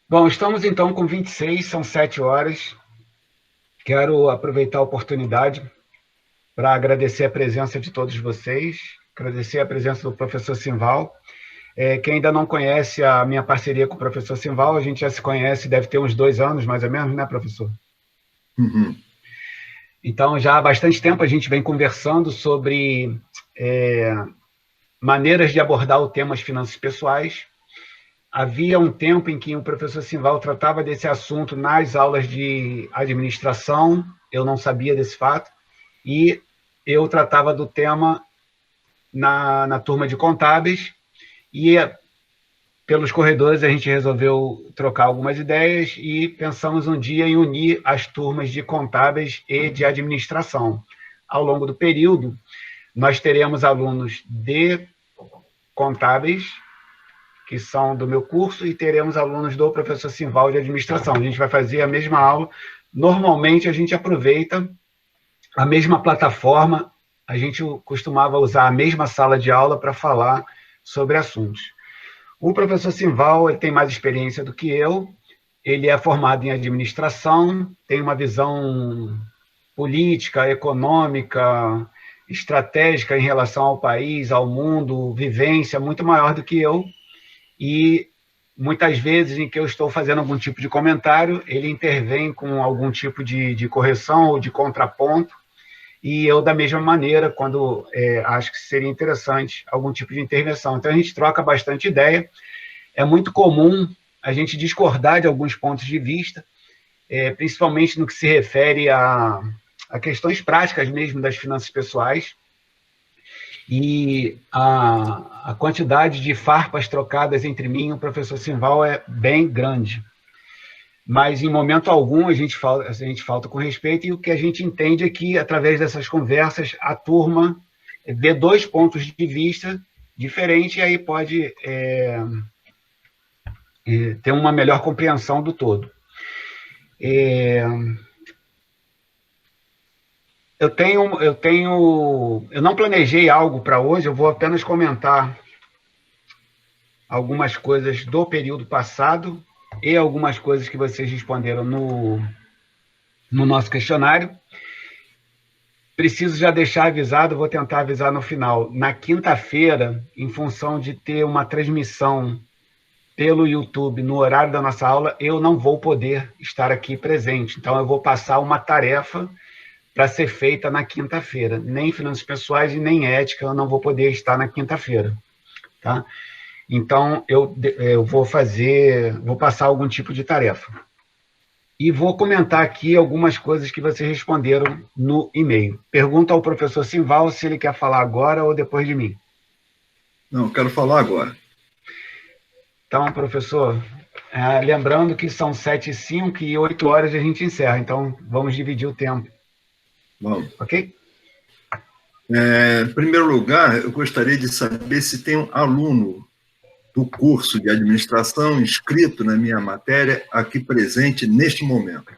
Bom, estamos então com 26, são 7 horas. Quero aproveitar a oportunidade para agradecer a presença de todos vocês, agradecer a presença do professor Simval. Quem ainda não conhece a minha parceria com o professor Simval, a gente já se conhece, deve ter uns 2 anos, mais ou menos, né, professor? Uhum. Então, já há bastante tempo a gente vem conversando sobre maneiras de abordar o tema das finanças pessoais. Havia um tempo em que o professor Simval tratava desse assunto nas aulas de administração, eu não sabia desse fato, e eu tratava do tema na turma de contábeis, e pelos corredores a gente resolveu trocar algumas ideias e pensamos um dia em unir as turmas de contábeis e de administração. Ao longo do período, nós teremos alunos de contábeis, que são do meu curso, e teremos alunos do professor Simval de administração. A gente vai fazer a mesma aula. Normalmente, a gente aproveita a mesma plataforma, a gente costumava usar a mesma sala de aula para falar sobre assuntos. O professor Simval ele tem mais experiência do que eu, ele é formado em administração, tem uma visão política, econômica, estratégica em relação ao país, ao mundo, vivência muito maior do que eu, e muitas vezes em que eu estou fazendo algum tipo de comentário, ele intervém com algum tipo de correção ou de contraponto, e eu, da mesma maneira, quando acho que seria interessante algum tipo de intervenção. Então, a gente troca bastante ideia. É muito comum a gente discordar de alguns pontos de vista, principalmente no que se refere a questões práticas mesmo das finanças pessoais, e a quantidade de farpas trocadas entre mim e o professor Simval é bem grande. Mas, em momento algum, a gente falta com respeito, e o que a gente entende é que, através dessas conversas, a turma vê 2 pontos de vista diferentes, e aí pode ter uma melhor compreensão do todo. Eu não planejei algo para hoje, eu vou apenas comentar algumas coisas do período passado e algumas coisas que vocês responderam no nosso questionário. Preciso já deixar avisado, vou tentar avisar no final. Na quinta-feira, em função de ter uma transmissão pelo YouTube no horário da nossa aula, eu não vou poder estar aqui presente. Então, eu vou passar uma tarefa para ser feita na quinta-feira. Nem finanças pessoais e nem ética, eu não vou poder estar na quinta-feira. Tá? Então, eu vou passar algum tipo de tarefa. E vou comentar aqui algumas coisas que vocês responderam no e-mail. Pergunta ao professor Simval se ele quer falar agora ou depois de mim. Não, eu quero falar agora. Então, professor, lembrando que são 7h05 e 8 horas a gente encerra, então vamos dividir o tempo. Vamos. Ok? Em primeiro lugar, eu gostaria de saber se tem um aluno do curso de administração inscrito na minha matéria aqui presente neste momento.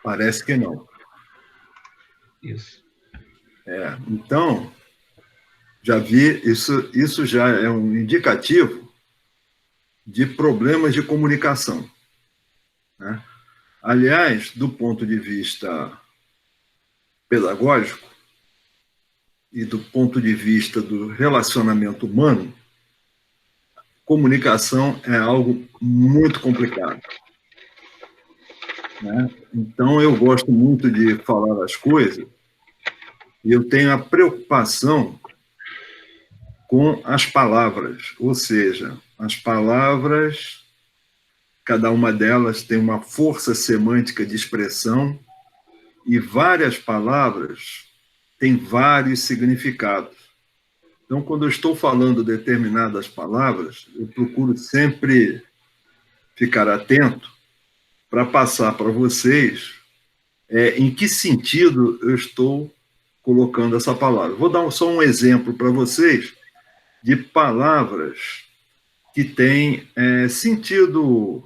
Parece que não. Isso. Então, já vi, isso já é um indicativo de problemas de comunicação. Né? Aliás, do ponto de vista pedagógico e do ponto de vista do relacionamento humano, comunicação é algo muito complicado. Né? Então, eu gosto muito de falar as coisas e eu tenho a preocupação com as palavras, ou seja, as palavras, cada uma delas tem uma força semântica de expressão e várias palavras têm vários significados. Então, quando eu estou falando determinadas palavras, eu procuro sempre ficar atento para passar para vocês em que sentido eu estou colocando essa palavra. Vou dar só um exemplo para vocês de palavras que têm sentido,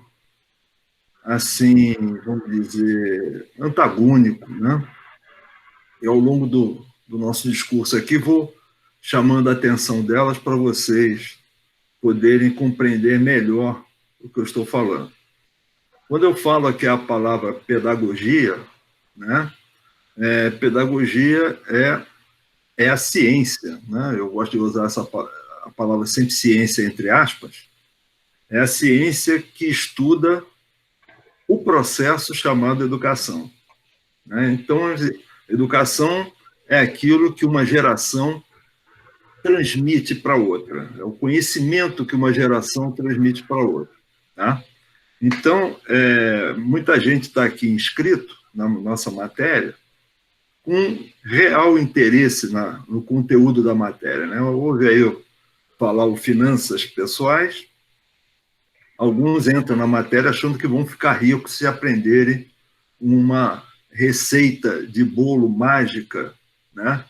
assim, vamos dizer, antagônico, né? E ao longo do nosso discurso aqui, vou chamando a atenção delas para vocês poderem compreender melhor o que eu estou falando. Quando eu falo aqui a palavra pedagogia, né, pedagogia é a ciência, né? Eu gosto de usar a palavra sempre ciência entre aspas, é a ciência que estuda o processo chamado educação, né? Então, educação é aquilo que uma geração transmite para outra, é o conhecimento que uma geração transmite para outra, tá? Então, muita gente está aqui inscrito na nossa matéria com real interesse no conteúdo da matéria, né? Ouve aí eu falar o finanças pessoais, alguns entram na matéria achando que vão ficar ricos se aprenderem uma receita de bolo mágica, né?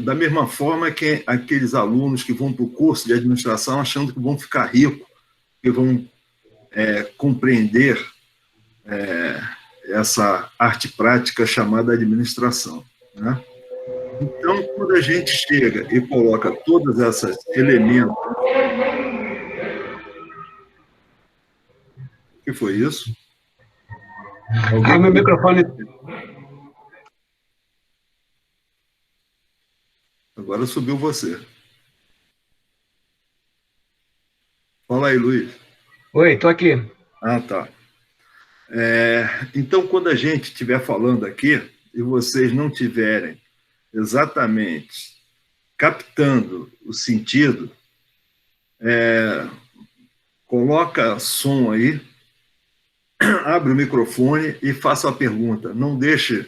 Da mesma forma que aqueles alunos que vão para o curso de administração achando que vão ficar ricos, que vão compreender essa arte prática chamada administração, né? Então, quando a gente chega e coloca todos esses elementos... O que foi isso? Meu microfone... Agora subiu você. Fala aí, Luiz. Oi, estou aqui. Ah, tá. Então, quando a gente estiver falando aqui e vocês não tiverem exatamente captando o sentido, coloca som aí, abre o microfone e faça a pergunta. Não deixe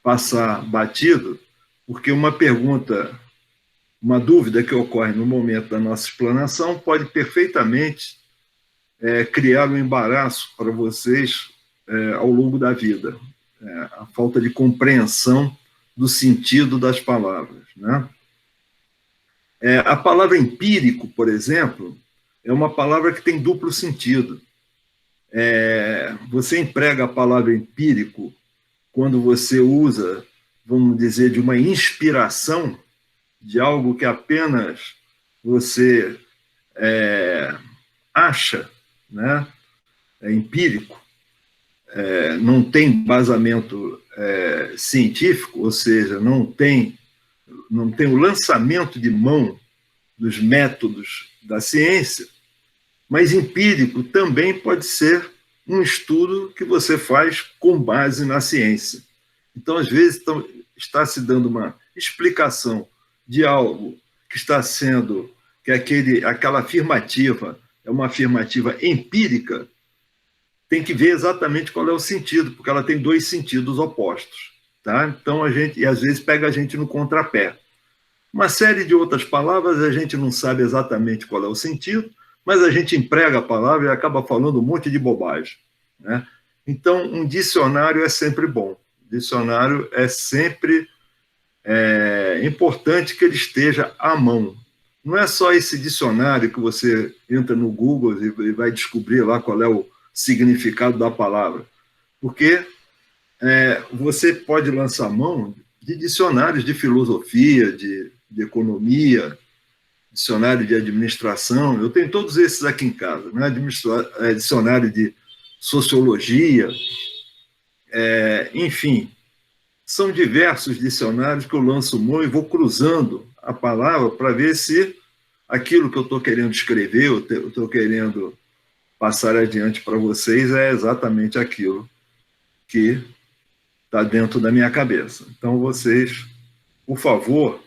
passar batido, porque uma pergunta, uma dúvida que ocorre no momento da nossa explanação pode perfeitamente criar um embaraço para vocês ao longo da vida. A falta de compreensão do sentido das palavras, né? A palavra empírico, por exemplo, é uma palavra que tem duplo sentido. Você emprega a palavra empírico quando você usa, vamos dizer, de uma inspiração, de algo que apenas você acha, né? É empírico, não tem embasamento científico, ou seja, não tem o lançamento de mão dos métodos da ciência, mas empírico também pode ser um estudo que você faz com base na ciência. Então, às vezes, está se dando uma explicação de algo que está sendo, que aquela afirmativa é uma afirmativa empírica, tem que ver exatamente qual é o sentido, porque ela tem dois sentidos opostos, tá? Então, e às vezes pega a gente no contrapé. Uma série de outras palavras, a gente não sabe exatamente qual é o sentido, mas a gente emprega a palavra e acaba falando um monte de bobagem, né? Então, um dicionário é sempre bom. Dicionário é sempre importante que ele esteja à mão. Não é só esse dicionário que você entra no Google e vai descobrir lá qual é o significado da palavra, porque você pode lançar mão de dicionários de filosofia, de economia, dicionário de administração. Eu tenho todos esses aqui em casa, né? Dicionário de sociologia, enfim, são diversos dicionários que eu lanço mão e vou cruzando a palavra para ver se aquilo que eu estou querendo escrever, eu estou querendo passar adiante para vocês é exatamente aquilo que está dentro da minha cabeça. Então, vocês, por favor,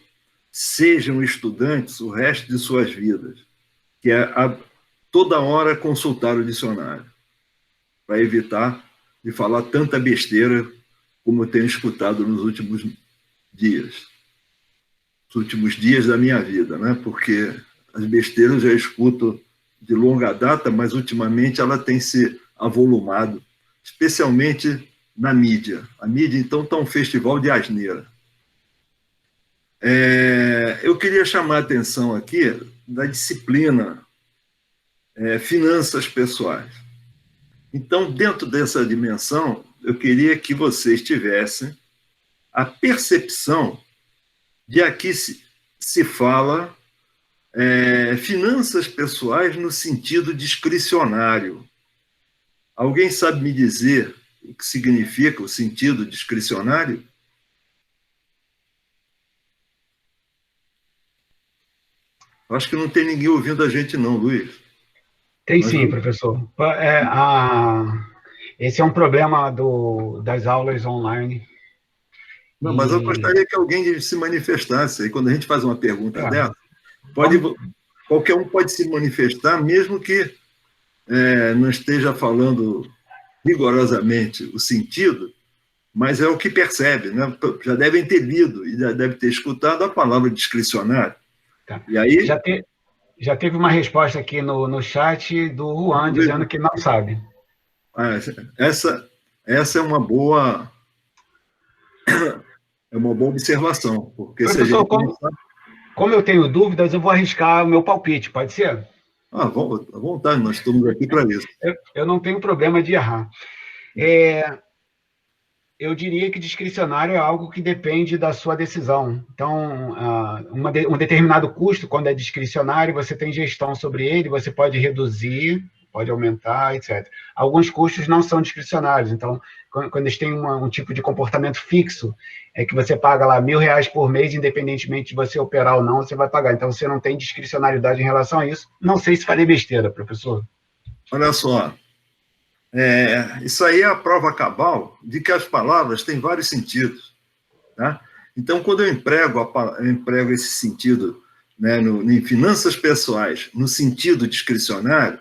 sejam estudantes o resto de suas vidas, que é toda hora consultar o dicionário, para evitar de falar tanta besteira como eu tenho escutado nos últimos dias. Os últimos dias da minha vida, né? Porque as besteiras eu já escuto de longa data, mas ultimamente ela tem se avolumado, especialmente na mídia. A mídia, então, está um festival de asneira. Eu queria chamar a atenção aqui da disciplina finanças pessoais. Então, dentro dessa dimensão, eu queria que vocês tivessem a percepção E aqui se fala finanças pessoais no sentido discricionário. Alguém sabe me dizer o que significa o sentido discricionário? Acho que não tem ninguém ouvindo a gente não, Luiz. Tem sim, professor. Esse é um problema das aulas online. Não, mas eu gostaria que alguém se manifestasse. Aí, quando a gente faz uma pergunta dessa, qualquer um pode se manifestar, mesmo que não esteja falando rigorosamente o sentido, mas é o que percebe, né? Já devem ter lido e já devem ter escutado a palavra discricionário. Tá. E aí... Já teve uma resposta aqui no chat do Juan dizendo que não sabe. Essa é uma boa observação, porque professor, se a gente não sabe... Como eu tenho dúvidas, eu vou arriscar o meu palpite, pode ser? À vontade, nós estamos aqui para isso. Eu não tenho problema de errar. Eu diria que discricionário é algo que depende da sua decisão. Então, um determinado custo, quando é discricionário, você tem gestão sobre ele, você pode reduzir, pode aumentar, etc. Alguns custos não são discricionários. Então, quando eles têm um tipo de comportamento fixo, é que você paga lá R$1.000 por mês, independentemente de você operar ou não, você vai pagar. Então, você não tem discricionariedade em relação a isso. Não sei se falei besteira, professor. Olha só. Isso aí é a prova cabal de que as palavras têm vários sentidos. Tá? Então, quando eu emprego esse sentido, né, em finanças pessoais, no sentido discricionário,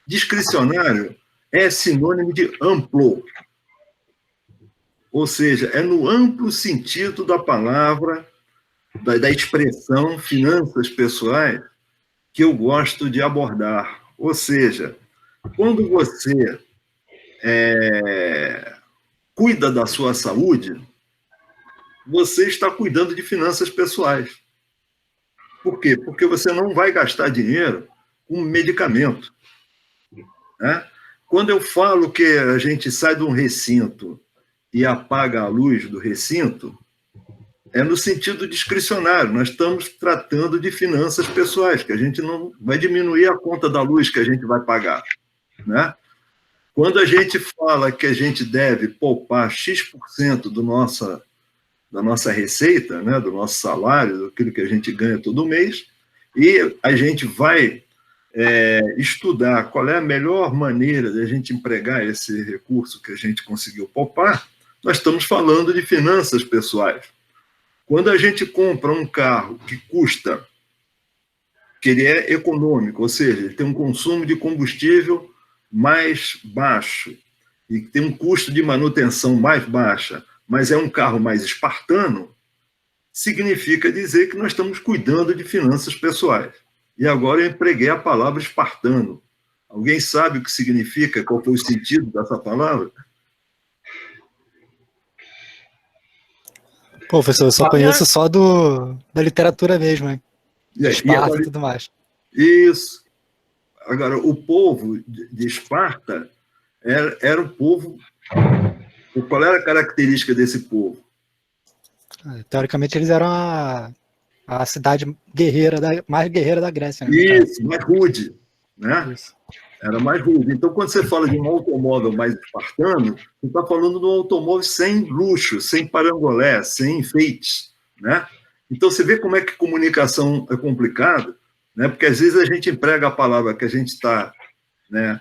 discricionário é sinônimo de amplo. Ou seja, é no amplo sentido da palavra, da expressão finanças pessoais, que eu gosto de abordar. Ou seja, quando você cuida da sua saúde, você está cuidando de finanças pessoais. Por quê? Porque você não vai gastar dinheiro com medicamento. Né? Quando eu falo que a gente sai de um recinto e apaga a luz do recinto, é no sentido discricionário. Nós estamos tratando de finanças pessoais, que a gente não vai diminuir a conta da luz que a gente vai pagar. Né? Quando a gente fala que a gente deve poupar X% da nossa receita, né, do nosso salário, daquilo que a gente ganha todo mês, e a gente vai estudar qual é a melhor maneira de a gente empregar esse recurso que a gente conseguiu poupar, nós estamos falando de finanças pessoais. Quando a gente compra um carro que ele é econômico, ou seja, ele tem um consumo de combustível mais baixo e tem um custo de manutenção mais baixa, mas é um carro mais espartano, significa dizer que nós estamos cuidando de finanças pessoais. E agora eu empreguei a palavra espartano. Alguém sabe o que significa? Qual foi o sentido dessa palavra? Pô, professor, eu só conheço só da literatura mesmo, hein? Esparta e tudo mais. Isso. Agora, o povo de Esparta era um povo... Qual era a característica desse povo? Teoricamente, eles eram a cidade mais guerreira da Grécia. Né? Isso, mais rude. Né? Isso. Era mais rude. Então, quando você fala de um automóvel mais espartano, você está falando de um automóvel sem luxo, sem parangolé, sem enfeites. Né? Então, você vê como é que comunicação é complicada, né? Porque às vezes a gente emprega a palavra que a gente está, né,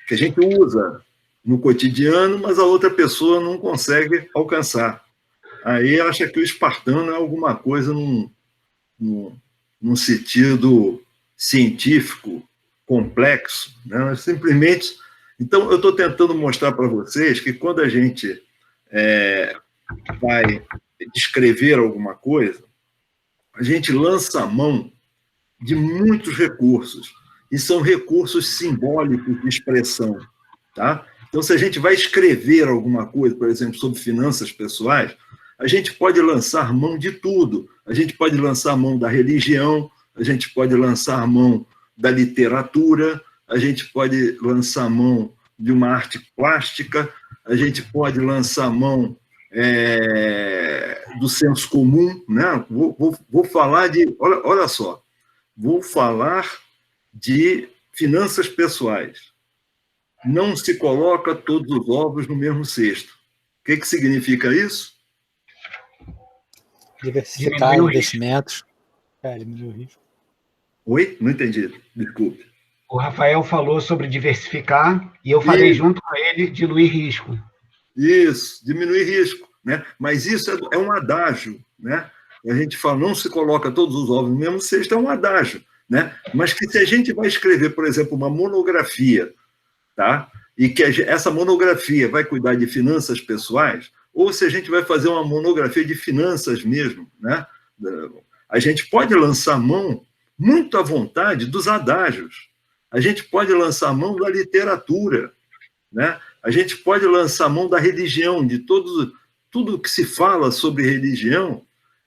que a gente usa no cotidiano, mas a outra pessoa não consegue alcançar. Aí acha que o espartano é alguma coisa num sentido científico complexo, né? Simplesmente... Então, eu estou tentando mostrar para vocês que quando a gente vai descrever alguma coisa, a gente lança a mão de muitos recursos, e são recursos simbólicos de expressão. Tá? Então, se a gente vai escrever alguma coisa, por exemplo, sobre finanças pessoais, a gente pode lançar mão de tudo. A gente pode lançar mão da religião, a gente pode lançar mão da literatura, a gente pode lançar mão de uma arte plástica, a gente pode lançar mão do senso comum, né? Vou falar de... Olha só, vou falar de finanças pessoais. Não se coloca todos os ovos no mesmo cesto. O que significa isso? Diversificar investimentos. Diminuir o risco. Oi? Não entendi, desculpe. O Rafael falou sobre diversificar e eu falei junto com ele diluir risco. Isso, diminuir risco, né? Mas isso é um adágio, né? A gente fala, não se coloca todos os ovos no mesmo cesto, é um adágio, né? Mas que se a gente vai escrever, por exemplo, uma monografia, tá? E que essa monografia vai cuidar de finanças pessoais, ou se a gente vai fazer uma monografia de finanças mesmo, né? A gente pode lançar mão muito à vontade dos adágios. A gente pode lançar mão da literatura, né? A gente pode lançar mão da religião, de tudo que se fala sobre religião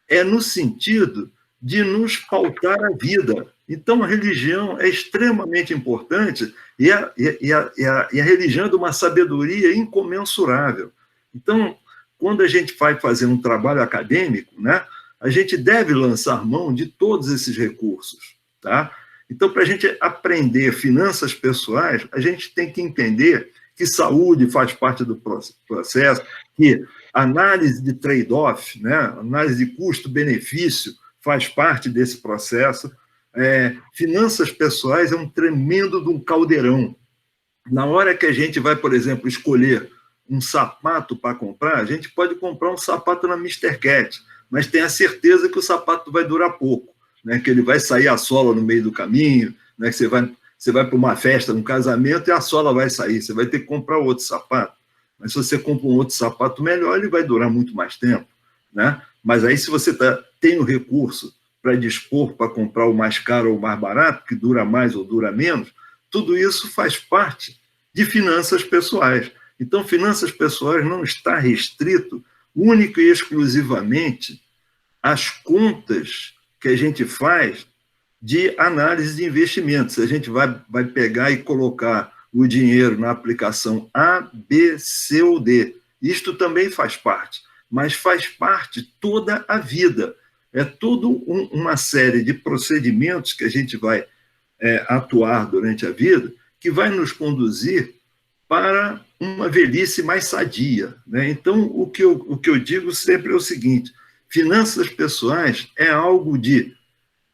é no sentido de nos pautar a vida. Então, a religião é extremamente importante e a religião é de uma sabedoria incomensurável. Então, quando a gente vai fazer um trabalho acadêmico, né, a gente deve lançar mão de todos esses recursos. Tá? Então, para a gente aprender finanças pessoais, a gente tem que entender que saúde faz parte do processo, que análise de trade-off, né, análise de custo-benefício faz parte desse processo. Finanças pessoais é um tremendo de um caldeirão. Na hora que a gente vai, por exemplo, escolher um sapato para comprar, a gente pode comprar um sapato na Mr. Cat, mas tem a certeza que o sapato vai durar pouco, né? Que ele vai sair a sola no meio do caminho, né? Que você vai para uma festa, um casamento, e a sola vai sair, você vai ter que comprar outro sapato. Mas se você compra um outro sapato melhor, ele vai durar muito mais tempo, né? Mas aí, se você tem o recurso para dispor para comprar o mais caro ou o mais barato, que dura mais ou dura menos, tudo isso faz parte de finanças pessoais. Então, finanças pessoais não está restrito único e exclusivamente às contas que a gente faz de análise de investimentos. A gente vai pegar e colocar o dinheiro na aplicação A, B, C ou D. Isto também faz parte, mas faz parte toda a vida. É toda uma série de procedimentos que a gente vai atuar durante a vida que vai nos conduzir para uma velhice mais sadia, né? Então, o que eu digo sempre é o seguinte: finanças pessoais é algo de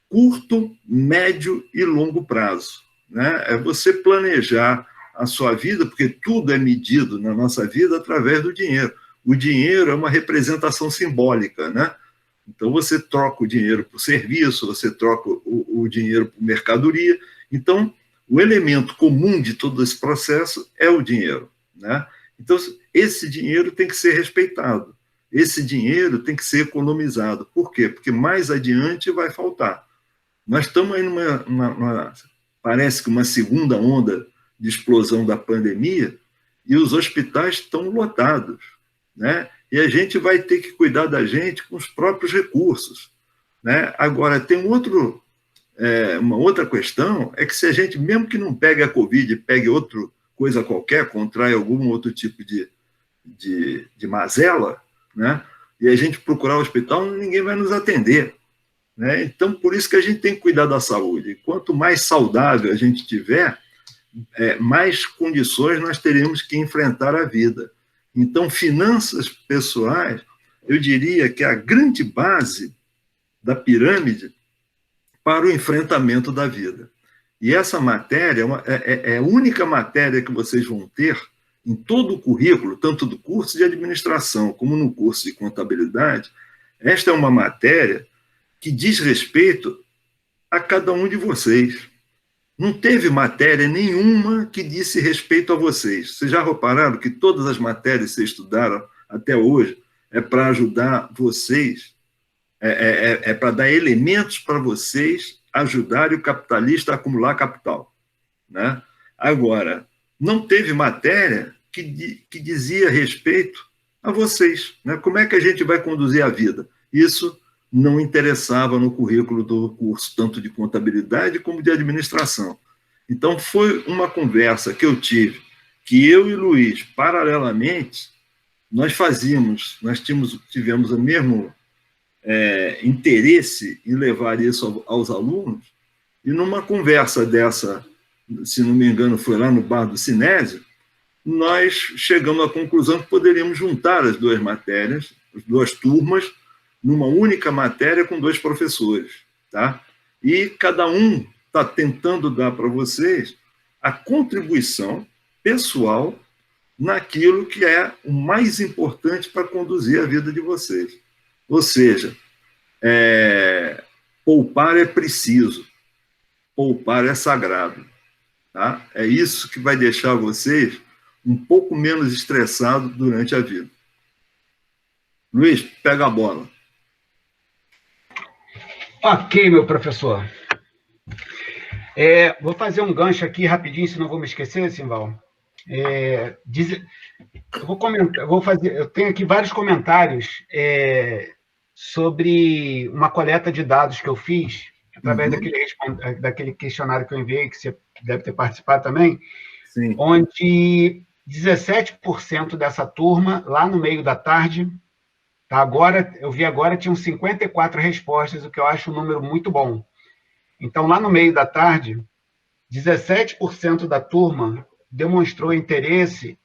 curto, médio e longo prazo, né? É você planejar a sua vida, porque tudo é medido na nossa vida através do dinheiro. O dinheiro é uma representação simbólica, né? Então, você troca o dinheiro por serviço, você troca o dinheiro por mercadoria. Então, o elemento comum de todo esse processo é o dinheiro, né? Então, esse dinheiro tem que ser respeitado. Esse dinheiro tem que ser economizado. Por quê? Porque mais adiante vai faltar. Nós estamos aí parece que uma segunda onda de explosão da pandemia e os hospitais estão lotados, né? E a gente vai ter que cuidar da gente com os próprios recursos, né? Agora, tem uma outra questão, é que se a gente, mesmo que não pegue a Covid, pegue outra coisa qualquer, contrai algum outro tipo de mazela, né? E a gente procurar o hospital, ninguém vai nos atender, né? Então, por isso que a gente tem que cuidar da saúde. Quanto mais saudável a gente tiver, mais condições nós teremos que enfrentar a vida. Então, finanças pessoais, eu diria que é a grande base da pirâmide para o enfrentamento da vida. E essa matéria é a única matéria que vocês vão ter em todo o currículo, tanto do curso de administração como no curso de contabilidade. Esta é uma matéria que diz respeito a cada um de vocês. Não teve matéria nenhuma que disse respeito a vocês. Vocês já repararam que todas as matérias que vocês estudaram até hoje é para ajudar vocês, para dar elementos para vocês ajudarem o capitalista a acumular capital, né? Agora, não teve matéria que dizia respeito a vocês, né? Como é que a gente vai conduzir a vida? Isso não interessava no currículo do curso, tanto de contabilidade como de administração. Então, foi uma conversa que eu tive, que eu e Luiz, paralelamente, nós tivemos o mesmo interesse em levar isso aos alunos, e numa conversa dessa, se não me engano, foi lá no bar do Sinésio, nós chegamos à conclusão que poderíamos juntar as duas matérias, as duas turmas, numa única matéria com 2 professores, tá? E cada um está tentando dar para vocês a contribuição pessoal naquilo que é o mais importante para conduzir a vida de vocês. Ou seja, poupar é preciso, poupar é sagrado. Tá? É isso que vai deixar vocês um pouco menos estressados durante a vida. Luiz, pega a bola. Ok, meu professor. Vou fazer um gancho aqui rapidinho, senão vou me esquecer, Simval. Eu tenho aqui vários comentários sobre uma coleta de dados que eu fiz, através daquele questionário que eu enviei, que você deve ter participado também, Sim. Onde 17% dessa turma, lá no meio da tarde, tá, eu vi agora, tinham 54 respostas, o que eu acho um número muito bom. Então, lá no meio da tarde, 17% da turma demonstrou interesse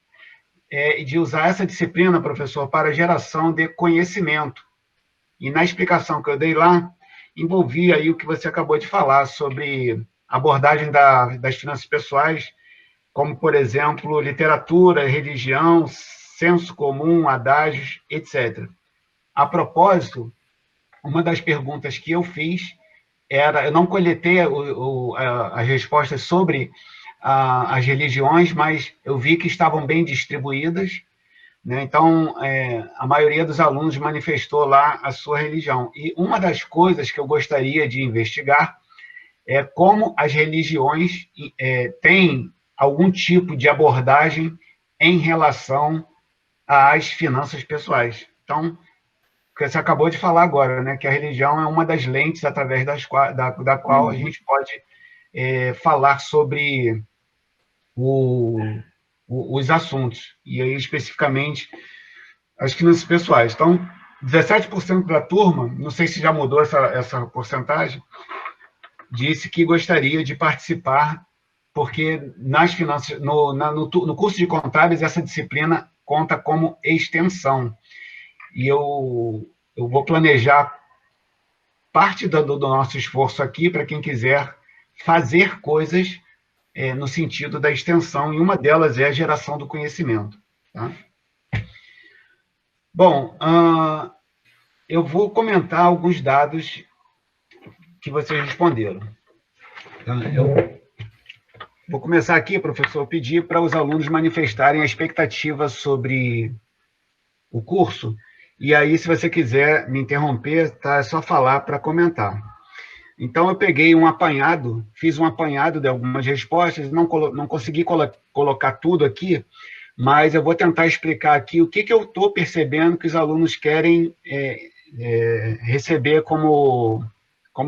de usar essa disciplina, professor, para geração de conhecimento. E na explicação que eu dei lá, envolvia aí o que você acabou de falar sobre abordagem das finanças pessoais, como, por exemplo, literatura, religião, senso comum, adágios, etc. A propósito, uma das perguntas que eu fiz era, eu não coletei as respostas sobre as religiões, mas eu vi que estavam bem distribuídas, né? Então, a maioria dos alunos manifestou lá a sua religião. E uma das coisas que eu gostaria de investigar é como as religiões têm algum tipo de abordagem em relação às finanças pessoais. Então, que você acabou de falar agora, né, que a religião é uma das lentes através da qual a gente pode falar sobre os assuntos, e aí especificamente as finanças pessoais. Então, 17% da turma, não sei se já mudou essa porcentagem, disse que gostaria de participar, porque nas finanças, no curso de contábeis, essa disciplina conta como extensão. E eu vou planejar parte do nosso esforço aqui para quem quiser fazer coisas no sentido da extensão, e uma delas é a geração do conhecimento. Tá? Bom, eu vou comentar alguns dados que vocês responderam. Eu vou começar aqui, professor, pedir para os alunos manifestarem a expectativa sobre o curso, e aí, se você quiser me interromper, tá, é só falar para comentar. Então, eu peguei um apanhado, fiz um apanhado de algumas respostas, não consegui colocar tudo aqui, mas eu vou tentar explicar aqui o que eu estou percebendo que os alunos querem receber como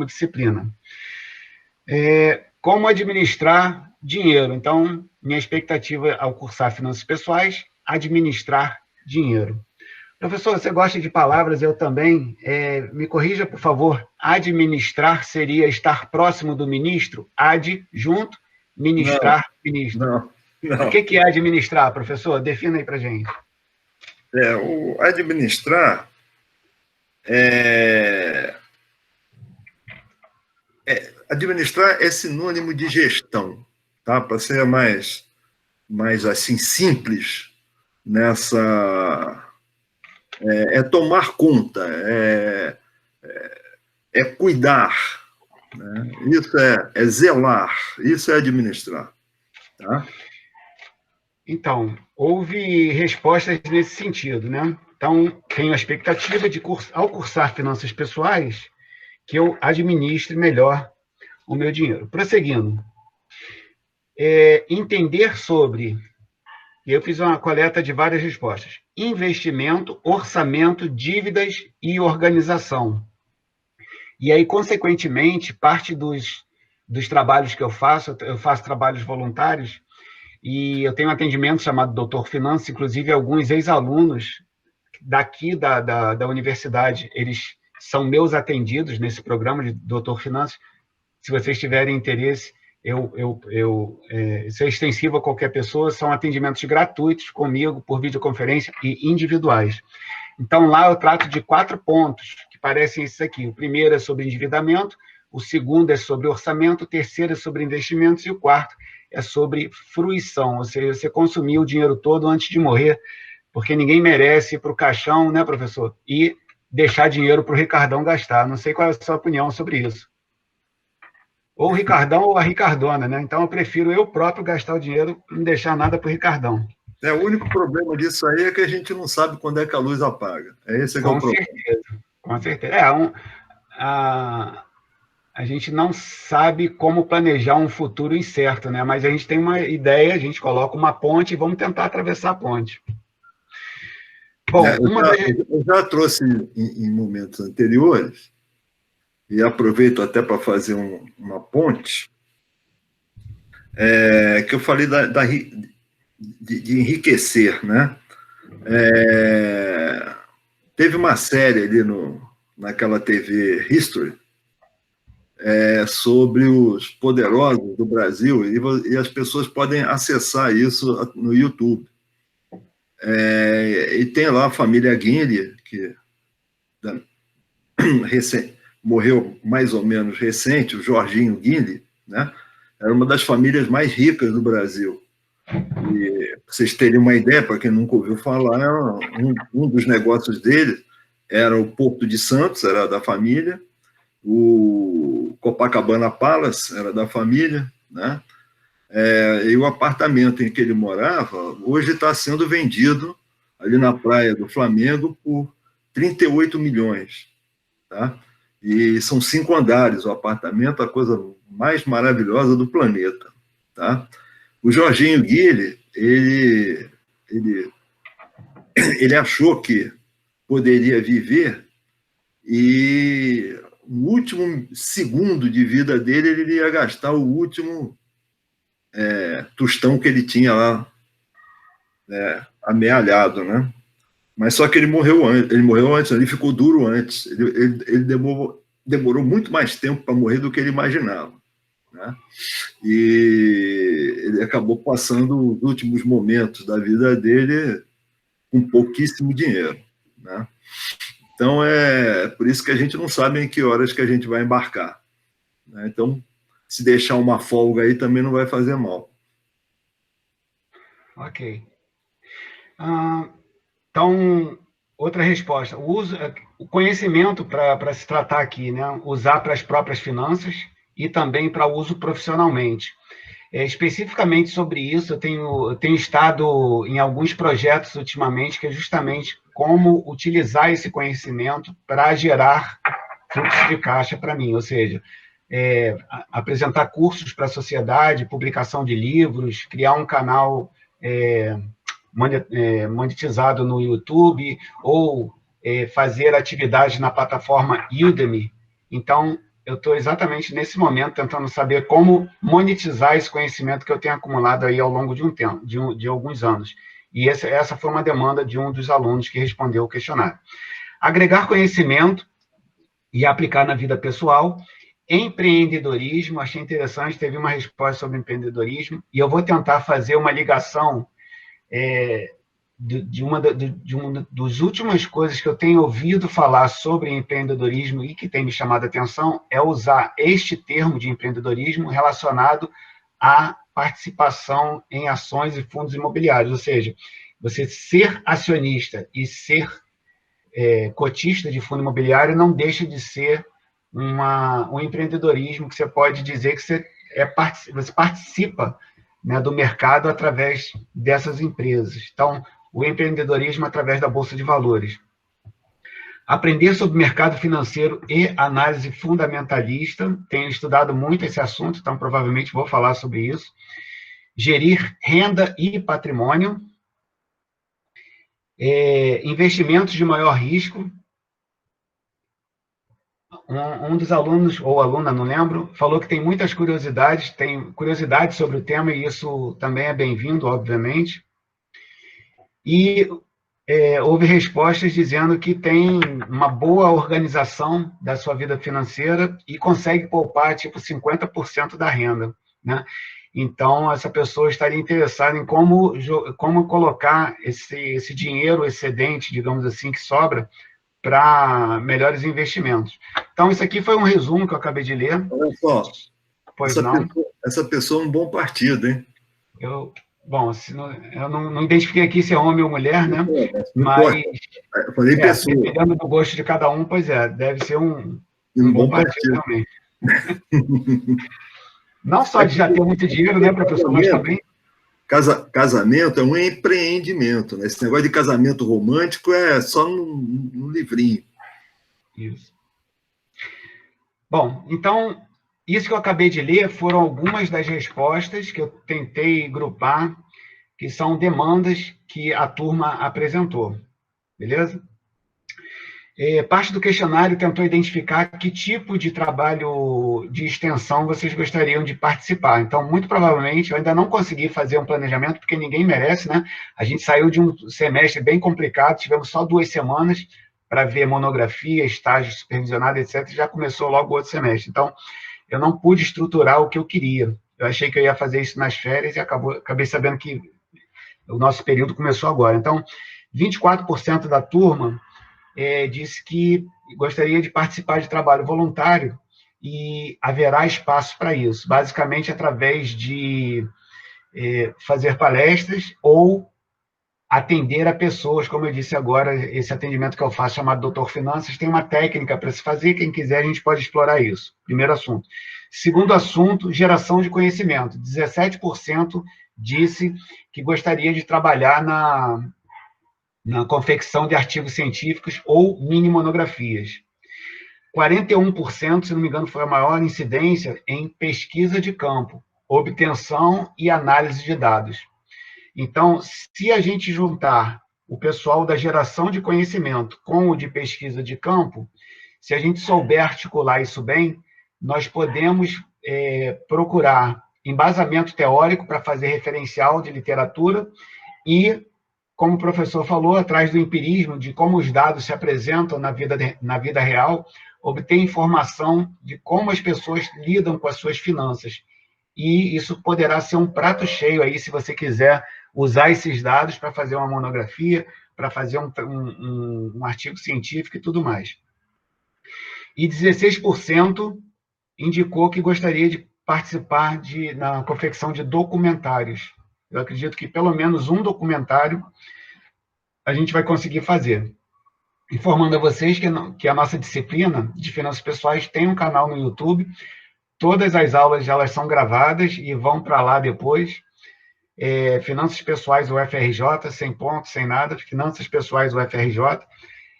disciplina. Como administrar dinheiro. Então, minha expectativa ao cursar finanças pessoais, administrar dinheiro. Professor, você gosta de palavras, eu também. Me corrija, por favor. Administrar seria estar próximo do ministro? Ad, junto, ministrar, não, ministro. Não. O que é administrar, professor? Defina aí para a gente. O administrar administrar é sinônimo de gestão, tá? Para ser mais assim, simples nessa... tomar conta, cuidar, né? Isso é zelar, isso é administrar. Tá? Então, houve respostas nesse sentido, né? Então, tenho a expectativa de, ao cursar finanças pessoais, que eu administre melhor o meu dinheiro. Prosseguindo. Entender sobre... Eu fiz uma coleta de várias respostas. Investimento, orçamento, dívidas e organização. E aí, consequentemente, parte dos trabalhos que eu faço trabalhos voluntários, e eu tenho um atendimento chamado Doutor Finanças, inclusive alguns ex-alunos daqui da universidade, eles são meus atendidos nesse programa de Doutor Finanças. Se vocês tiverem interesse, isso é extensivo a qualquer pessoa, são atendimentos gratuitos comigo, por videoconferência e individuais. Então, lá eu trato de 4 pontos, que parecem esses aqui. O primeiro é sobre endividamento, o segundo é sobre orçamento, o terceiro é sobre investimentos e o quarto é sobre fruição, ou seja, você consumir o dinheiro todo antes de morrer, porque ninguém merece ir para o caixão, né, professor? E deixar dinheiro para o Ricardão gastar. Não sei qual é a sua opinião sobre isso. Ou o Ricardão ou a Ricardona, né? Então eu prefiro eu próprio gastar o dinheiro e não deixar nada para o Ricardão. O único problema disso aí é que a gente não sabe quando é que a luz apaga. É esse que é o problema. Com certeza. A gente não sabe como planejar um futuro incerto, né? Mas a gente tem uma ideia, a gente coloca uma ponte e vamos tentar atravessar a ponte. Bom, eu já trouxe em momentos anteriores, e aproveito até para fazer uma ponte, que eu falei de enriquecer, né? Teve uma série ali naquela TV History sobre os poderosos do Brasil, e as pessoas podem acessar isso no YouTube. E tem lá a família Guinle, que morreu mais ou menos recente, o Jorginho Guinle, né? Era uma das famílias mais ricas do Brasil. E, pra vocês terem uma ideia, para quem nunca ouviu falar, um dos negócios dele era o Porto de Santos, era da família, o Copacabana Palace era da família, né? E o apartamento em que ele morava hoje está sendo vendido ali na praia do Flamengo por 38 milhões. Tá? E são 5 andares o apartamento, a coisa mais maravilhosa do planeta. Tá? O Jorginho Guille, ele achou que poderia viver e no último segundo de vida dele ele ia gastar o último tostão que ele tinha lá amealhado, né? Mas só que ele morreu antes, ele ficou duro antes, ele demorou muito mais tempo para morrer do que ele imaginava, né? E ele acabou passando os últimos momentos da vida dele com pouquíssimo dinheiro, né? Então é por isso que a gente não sabe em que horas que a gente vai embarcar, né? Então, se deixar uma folga aí também não vai fazer mal. Ok. Então, outra resposta. O conhecimento para se tratar aqui, né? Usar para as próprias finanças e também para uso profissionalmente. Especificamente sobre isso, eu tenho estado em alguns projetos ultimamente, que é justamente como utilizar esse conhecimento para gerar fluxo de caixa para mim, ou seja, apresentar cursos para a sociedade, publicação de livros, criar um canal monetizado no YouTube, ou fazer atividades na plataforma Udemy. Então, eu estou exatamente nesse momento tentando saber como monetizar esse conhecimento que eu tenho acumulado aí ao longo de um tempo, de alguns anos. E essa foi uma demanda de um dos alunos que respondeu o questionário. Agregar conhecimento e aplicar na vida pessoal. Empreendedorismo, achei interessante, teve uma resposta sobre empreendedorismo, e eu vou tentar fazer uma ligação de uma das últimas coisas que eu tenho ouvido falar sobre empreendedorismo e que tem me chamado a atenção é usar este termo de empreendedorismo relacionado à participação em ações e fundos imobiliários, ou seja, você ser acionista e ser cotista de fundo imobiliário não deixa de ser um empreendedorismo que você pode dizer que você participa, né, do mercado através dessas empresas. Então, o empreendedorismo através da Bolsa de Valores. Aprender sobre mercado financeiro e análise fundamentalista. Tenho estudado muito esse assunto, então provavelmente vou falar sobre isso. Gerir renda e patrimônio. Investimentos de maior risco. Um dos alunos, ou aluna, não lembro, falou que tem muitas curiosidades, tem curiosidade sobre o tema, e isso também é bem-vindo, obviamente. E houve respostas dizendo que tem uma boa organização da sua vida financeira e consegue poupar, tipo, 50% da renda, né? Então, essa pessoa estaria interessada em como colocar esse dinheiro excedente, digamos assim, que sobra, para melhores investimentos. Então, isso aqui foi um resumo que eu acabei de ler. Olha só, Pois não. Essa pessoa é um bom partido, hein? Bom, eu não identifiquei aqui se é homem ou mulher, né? Não Mas, importa. Eu falei pessoa. dependendo do gosto de cada um, pois deve ser um bom partido, realmente. Não só de já ter muito dinheiro, né, professor, mas também... Casamento é um empreendimento, né? Esse negócio de casamento romântico é só no livrinho. Isso. Bom, então, isso que eu acabei de ler foram algumas das respostas que eu tentei grupar, que são demandas que a turma apresentou, beleza? Parte do questionário tentou identificar que tipo de trabalho de extensão vocês gostariam de participar. Então, muito provavelmente, eu ainda não consegui fazer um planejamento, porque ninguém merece, né? A gente saiu de um semestre bem complicado, tivemos só 2 semanas para ver monografia, estágio supervisionado, etc., e já começou logo o outro semestre. Então, eu não pude estruturar o que eu queria. Eu achei que eu ia fazer isso nas férias e acabei sabendo que o nosso período começou agora. Então, 24% da turma disse que gostaria de participar de trabalho voluntário e haverá espaço para isso, basicamente através de fazer palestras ou atender a pessoas, como eu disse agora, esse atendimento que eu faço chamado Doutor Finanças, tem uma técnica para se fazer, quem quiser a gente pode explorar isso. Primeiro assunto. Segundo assunto, geração de conhecimento. 17% disse que gostaria de trabalhar na confecção de artigos científicos ou mini-monografias. 41%, se não me engano, foi a maior incidência em pesquisa de campo, obtenção e análise de dados. Então, se a gente juntar o pessoal da geração de conhecimento com o de pesquisa de campo, se a gente souber articular isso bem, nós podemos procurar embasamento teórico para fazer referencial de literatura e, como o professor falou, atrás do empirismo, de como os dados se apresentam na vida real, obter informação de como as pessoas lidam com as suas finanças. E isso poderá ser um prato cheio aí, se você quiser usar esses dados para fazer uma monografia, para fazer um artigo científico e tudo mais. E 16% indicou que gostaria de participar na confecção de documentários. Eu acredito que pelo menos um documentário a gente vai conseguir fazer. Informando a vocês que a nossa disciplina de finanças pessoais tem um canal no YouTube. Todas as aulas elas são gravadas e vão para lá depois. Finanças Pessoais UFRJ, sem pontos, sem nada, Finanças Pessoais UFRJ,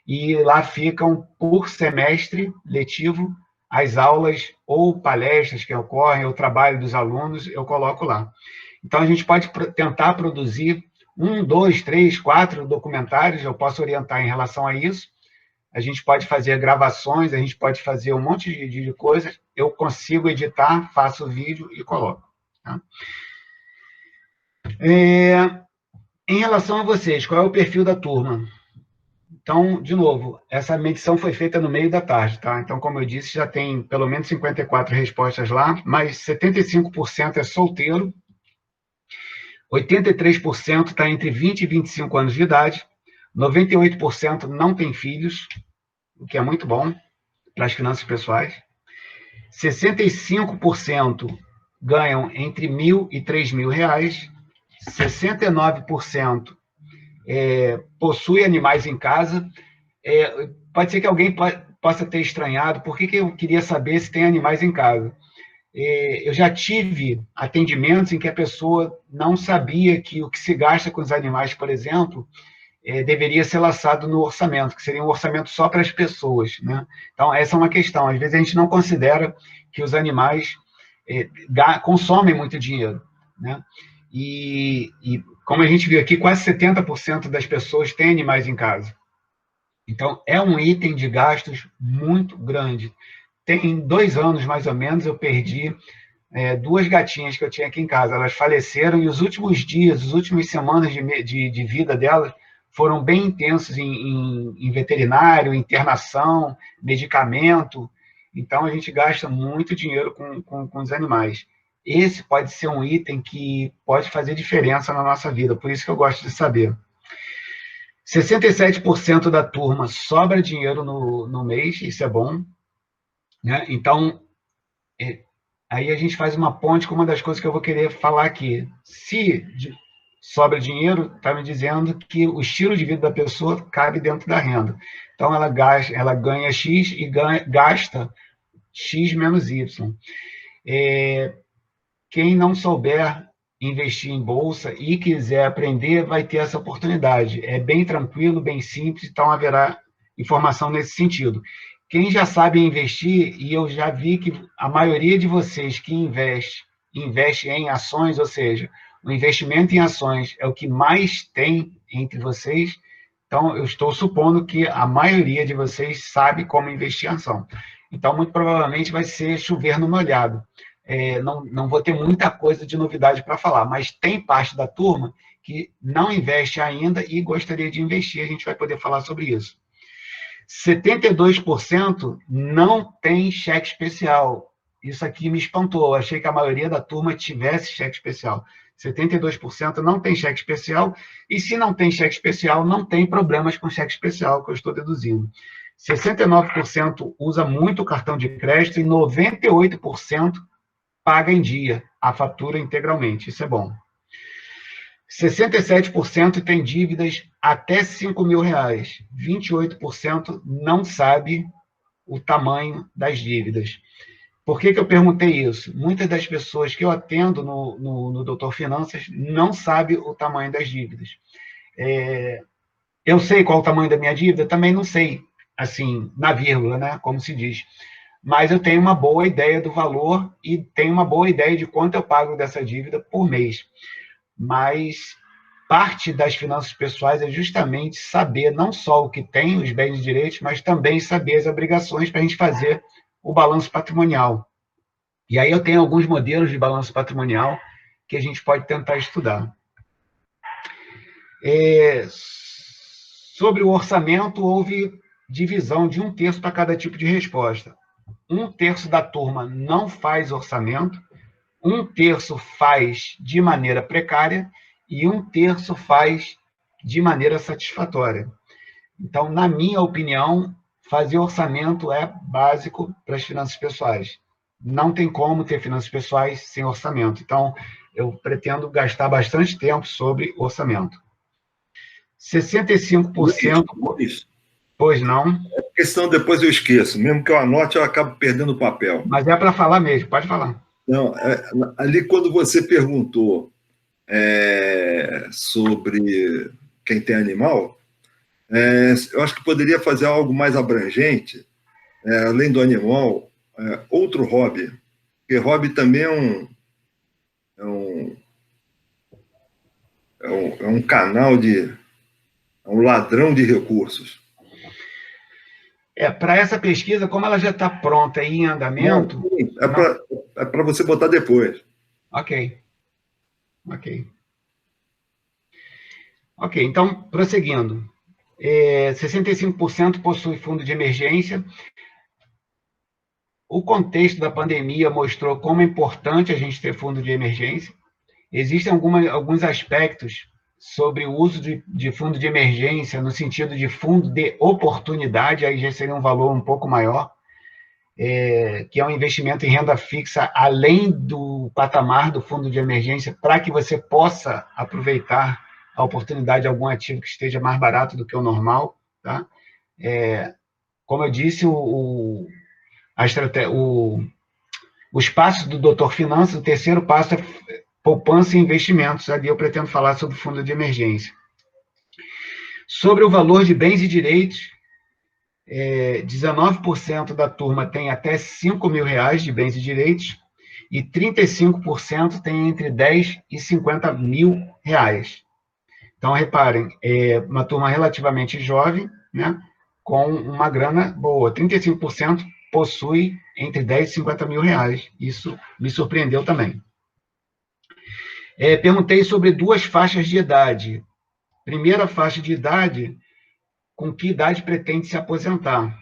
e lá ficam, por semestre letivo, as aulas ou palestras que ocorrem, o trabalho dos alunos, eu coloco lá. Então, a gente pode tentar produzir 1, 2, 3, 4 documentários, eu posso orientar em relação a isso. A gente pode fazer gravações, a gente pode fazer um monte de coisas, eu consigo editar, faço o vídeo e coloco. Tá? Em relação a vocês, qual é o perfil da turma? Então, de novo, essa medição foi feita no meio da tarde, tá? Então, como eu disse, já tem pelo menos 54 respostas lá, mas 75% é solteiro, 83% está entre 20 e 25 anos de idade, 98% não tem filhos, o que é muito bom para as finanças pessoais, 65% ganham entre R$ 1.000 e R$ 3.000, 69% possui animais em casa. Pode ser que alguém possa ter estranhado, por que eu queria saber se tem animais em casa? Eu já tive atendimentos em que a pessoa não sabia que o que se gasta com os animais, por exemplo, deveria ser laçado no orçamento, que seria um orçamento só para as pessoas, né? Então, essa é uma questão. Às vezes a gente não considera que os animais consomem muito dinheiro, né? E como a gente viu aqui, quase 70% das pessoas têm animais em casa. Então, é um item de gastos muito grande. Tem 2 anos, mais ou menos, eu perdi 2 gatinhas que eu tinha aqui em casa. Elas faleceram e os últimos dias, as últimas semanas de vida delas foram bem intensos em veterinário, internação, medicamento. Então, a gente gasta muito dinheiro com os animais. Esse pode ser um item que pode fazer diferença na nossa vida, por isso que eu gosto de saber. 67% da turma sobra dinheiro no mês, isso é bom, né? Então, aí a gente faz uma ponte com uma das coisas que eu vou querer falar aqui. Se sobra dinheiro, está me dizendo que o estilo de vida da pessoa cabe dentro da renda. Então, ela ganha X e gasta X menos Y. Quem não souber investir em bolsa e quiser aprender, vai ter essa oportunidade. É bem tranquilo, bem simples, então haverá informação nesse sentido. Quem já sabe investir, e eu já vi que a maioria de vocês que investe em ações, ou seja, o investimento em ações é o que mais tem entre vocês, então eu estou supondo que a maioria de vocês sabe como investir em ação. Então, muito provavelmente vai ser chover no molhado. Não vou ter muita coisa de novidade para falar, mas tem parte da turma que não investe ainda e gostaria de investir, a gente vai poder falar sobre isso. 72% não tem cheque especial. Isso aqui me espantou, eu achei que a maioria da turma tivesse cheque especial. 72% não tem cheque especial, e se não tem cheque especial, não tem problemas com cheque especial, que eu estou deduzindo. 69% usa muito cartão de crédito e 98% paga em dia a fatura integralmente. Isso é bom. 67% tem dívidas até R$5.000. 28% não sabe o tamanho das dívidas. Por que eu perguntei isso? Muitas das pessoas que eu atendo no Doutor Finanças não sabem o tamanho das dívidas. Eu sei qual o tamanho da minha dívida? Também não sei, assim, na vírgula, né? Como se diz. Mas eu tenho uma boa ideia do valor e tenho uma boa ideia de quanto eu pago dessa dívida por mês. Mas parte das finanças pessoais é justamente saber não só o que tem, os bens e direitos, mas também saber as obrigações para a gente fazer o balanço patrimonial. E aí eu tenho alguns modelos de balanço patrimonial que a gente pode tentar estudar. Sobre o orçamento, houve divisão de 1/3 para cada tipo de resposta. 1/3 da turma não faz orçamento, 1/3 faz de maneira precária e 1/3 faz de maneira satisfatória. Então, na minha opinião, fazer orçamento é básico para as finanças pessoais. Não tem como ter finanças pessoais sem orçamento. Então, eu pretendo gastar bastante tempo sobre orçamento. 65%... Luiz, pois não? É questão, depois eu esqueço. Mesmo que eu anote, eu acabo perdendo o papel. Mas é para falar mesmo, pode falar. Não, ali quando você perguntou sobre quem tem animal, eu acho que poderia fazer algo mais abrangente, além do animal, outro hobby. Porque hobby também é um canal é um ladrão de recursos. Para essa pesquisa, como ela já está pronta e em andamento... Não, é para você botar depois. Ok, então, prosseguindo. 65% possui fundo de emergência. O contexto da pandemia mostrou como é importante a gente ter fundo de emergência. Existem alguns aspectos sobre o uso de fundo de emergência, no sentido de fundo de oportunidade, aí já seria um valor um pouco maior, que é um investimento em renda fixa, além do patamar do fundo de emergência, para que você possa aproveitar a oportunidade de algum ativo que esteja mais barato do que o normal. Tá? Como eu disse, os passos do Doutor Finanças, o terceiro passo é poupança e investimentos. Ali eu pretendo falar sobre o fundo de emergência. Sobre o valor de bens e direitos, 19% da turma tem até R$5.000 de bens e direitos e 35% tem entre R$10 e R$50.000. Então, reparem, uma turma relativamente jovem, né, com uma grana boa. 35% possui entre R$10 e R$50.000. Isso me surpreendeu também. Perguntei sobre 2 faixas de idade. Primeira faixa de idade, com que idade pretende se aposentar?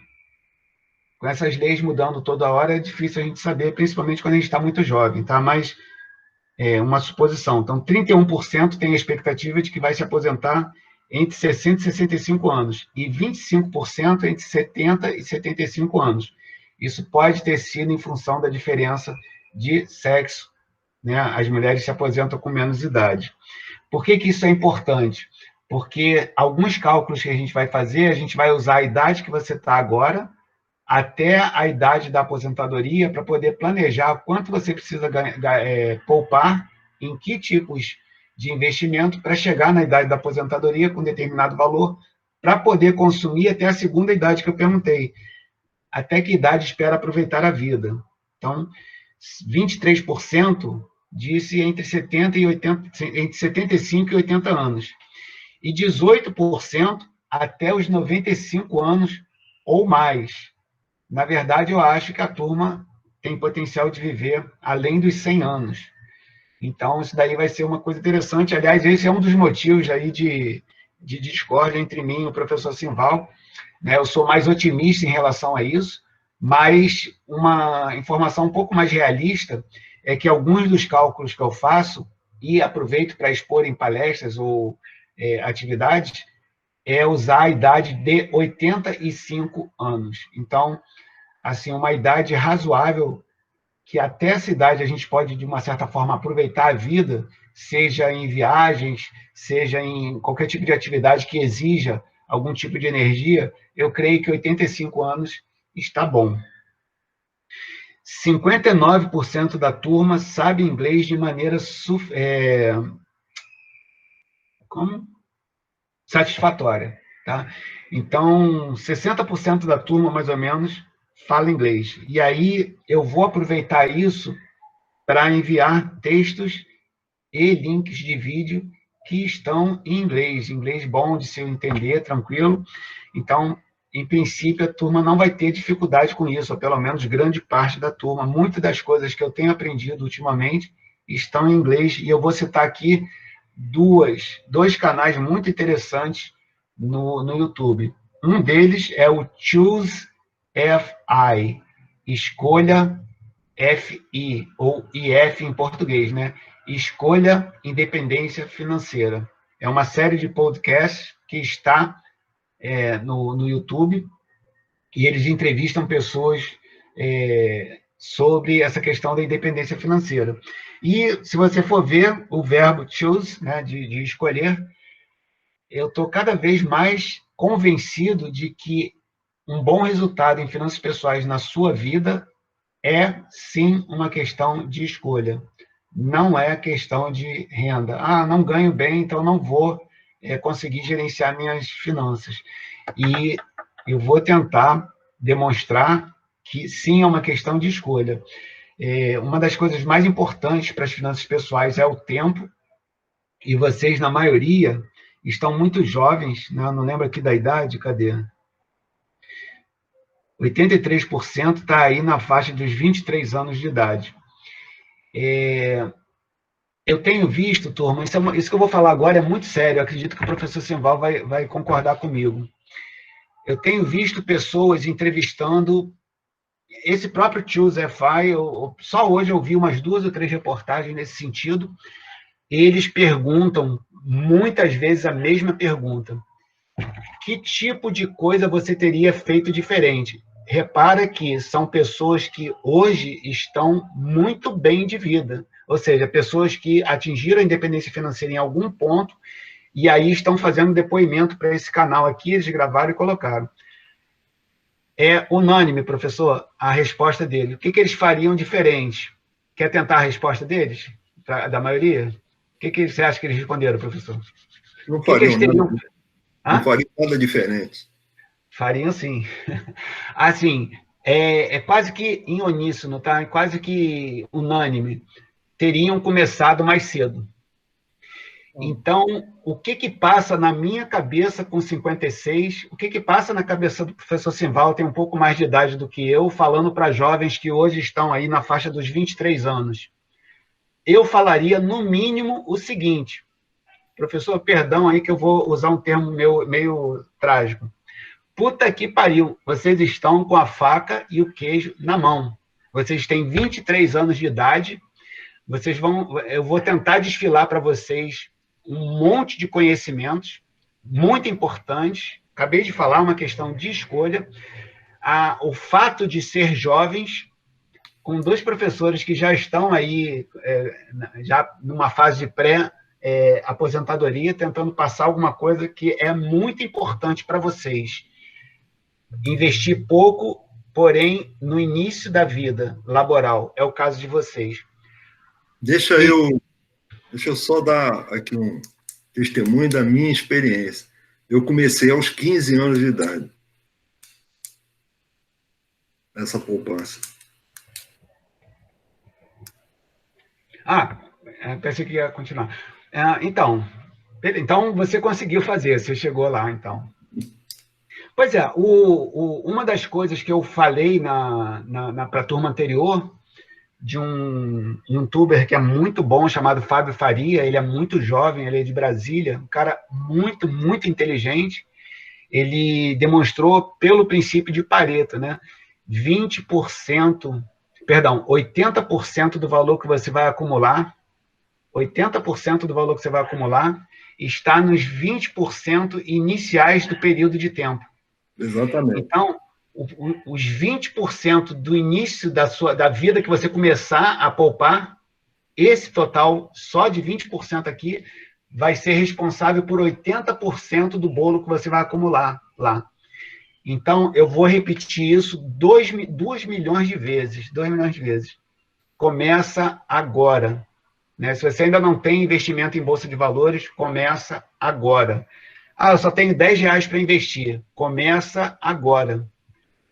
Com essas leis mudando toda hora, é difícil a gente saber, principalmente quando a gente está muito jovem, tá? Mas é uma suposição. Então, 31% tem a expectativa de que vai se aposentar entre 60 e 65 anos, e 25% entre 70 e 75 anos. Isso pode ter sido em função da diferença de sexo, né? As mulheres se aposentam com menos idade. Por que isso é importante? Porque alguns cálculos que a gente vai fazer, a gente vai usar a idade que você está agora, até a idade da aposentadoria, para poder planejar quanto você precisa poupar, em que tipos de investimento, para chegar na idade da aposentadoria com determinado valor, para poder consumir até a segunda idade que eu perguntei. Até que idade espera aproveitar a vida? Então, 23% disse entre 70 e 80, entre 75 e 80 anos. E 18% até os 95 anos ou mais. Na verdade, eu acho que a turma tem potencial de viver além dos 100 anos. Então, isso daí vai ser uma coisa interessante. Aliás, esse é um dos motivos aí de discórdia entre mim e o professor Simval. Né? Eu sou mais otimista em relação a isso, mas uma informação um pouco mais realista é que alguns dos cálculos que eu faço, e aproveito para expor em palestras ou atividades, é usar a idade de 85 anos. Então, assim, uma idade razoável, que até essa idade a gente pode, de uma certa forma, aproveitar a vida, seja em viagens, seja em qualquer tipo de atividade que exija algum tipo de energia, eu creio que 85 anos está bom. 59% da turma sabe inglês de maneira satisfatória. Tá? Então, 60% da turma, mais ou menos, fala inglês. E aí eu vou aproveitar isso para enviar textos e links de vídeo que estão em inglês bom de se entender, tranquilo. Então, em princípio, a turma não vai ter dificuldade com isso, ou pelo menos grande parte da turma. Muitas das coisas que eu tenho aprendido ultimamente estão em inglês, e eu vou citar aqui dois canais muito interessantes no YouTube. Um deles é o Choose FI, Escolha FI, ou IF em português, né? Escolha Independência Financeira. É uma série de podcasts que está no YouTube, e eles entrevistam pessoas sobre essa questão da independência financeira. E, se você for ver o verbo choose, né, de escolher, eu estou cada vez mais convencido de que um bom resultado em finanças pessoais na sua vida é, sim, uma questão de escolha. Não é questão de renda. Ah, não ganho bem, então não vou conseguir gerenciar minhas finanças. E eu vou tentar demonstrar que, sim, é uma questão de escolha. Uma das coisas mais importantes para as finanças pessoais é o tempo, e vocês, na maioria, estão muito jovens, né? Não lembro aqui da idade, cadê? 83% está aí na faixa dos 23 anos de idade. Eu tenho visto, turma, isso que eu vou falar agora é muito sério, eu acredito que o professor Simval vai concordar comigo. Eu tenho visto pessoas entrevistando esse próprio Choose FI, só hoje eu vi umas 2 ou 3 reportagens nesse sentido. Eles perguntam, muitas vezes, a mesma pergunta: que tipo de coisa você teria feito diferente? Repara que são pessoas que hoje estão muito bem de vida, ou seja, pessoas que atingiram a independência financeira em algum ponto, e aí estão fazendo depoimento para esse canal aqui, eles gravaram e colocaram. É unânime, professor, a resposta dele. O que eles fariam diferente? Quer tentar a resposta deles? Da maioria? O que você acha que eles responderam, professor? Não fariam não faria nada diferente. Fariam sim. Assim, é quase que em uníssono, tá? É quase que unânime. Teriam começado mais cedo. Então, o que passa na minha cabeça com 56, o que passa na cabeça do professor Simval, tem um pouco mais de idade do que eu, falando para jovens que hoje estão aí na faixa dos 23 anos? Eu falaria, no mínimo, o seguinte: professor, perdão aí que eu vou usar um termo meio trágico. Puta que pariu, vocês estão com a faca e o queijo na mão. Vocês têm 23 anos de idade, eu vou tentar desfilar para vocês um monte de conhecimentos muito importantes. Acabei de falar uma questão de escolha. O fato de ser jovens, com 2 professores que já estão aí, já numa fase de pré-aposentadoria, tentando passar alguma coisa que é muito importante para vocês. Investir pouco, porém, no início da vida laboral. É o caso de vocês. Deixa eu só dar aqui um testemunho da minha experiência. Eu comecei aos 15 anos de idade. Essa poupança. Pensei que ia continuar. Então, você conseguiu fazer, você chegou lá, então. Pois é, uma das coisas que eu falei para a turma anterior, de um youtuber que é muito bom, chamado Fábio Faria, ele é muito jovem, ele é de Brasília, um cara muito, muito inteligente, ele demonstrou pelo princípio de Pareto, né? 80% do valor que você vai acumular, 80% do valor que você vai acumular está nos 20% iniciais do período de tempo. Exatamente. Então, os 20% do início da vida que você começar a poupar, esse total só de 20% aqui vai ser responsável por 80% do bolo que você vai acumular lá. Então, eu vou repetir isso 2 milhões de vezes. 2 milhões de vezes. Começa agora. Né? Se você ainda não tem investimento em Bolsa de Valores, começa agora. Eu só tenho R$10 para investir. Começa agora.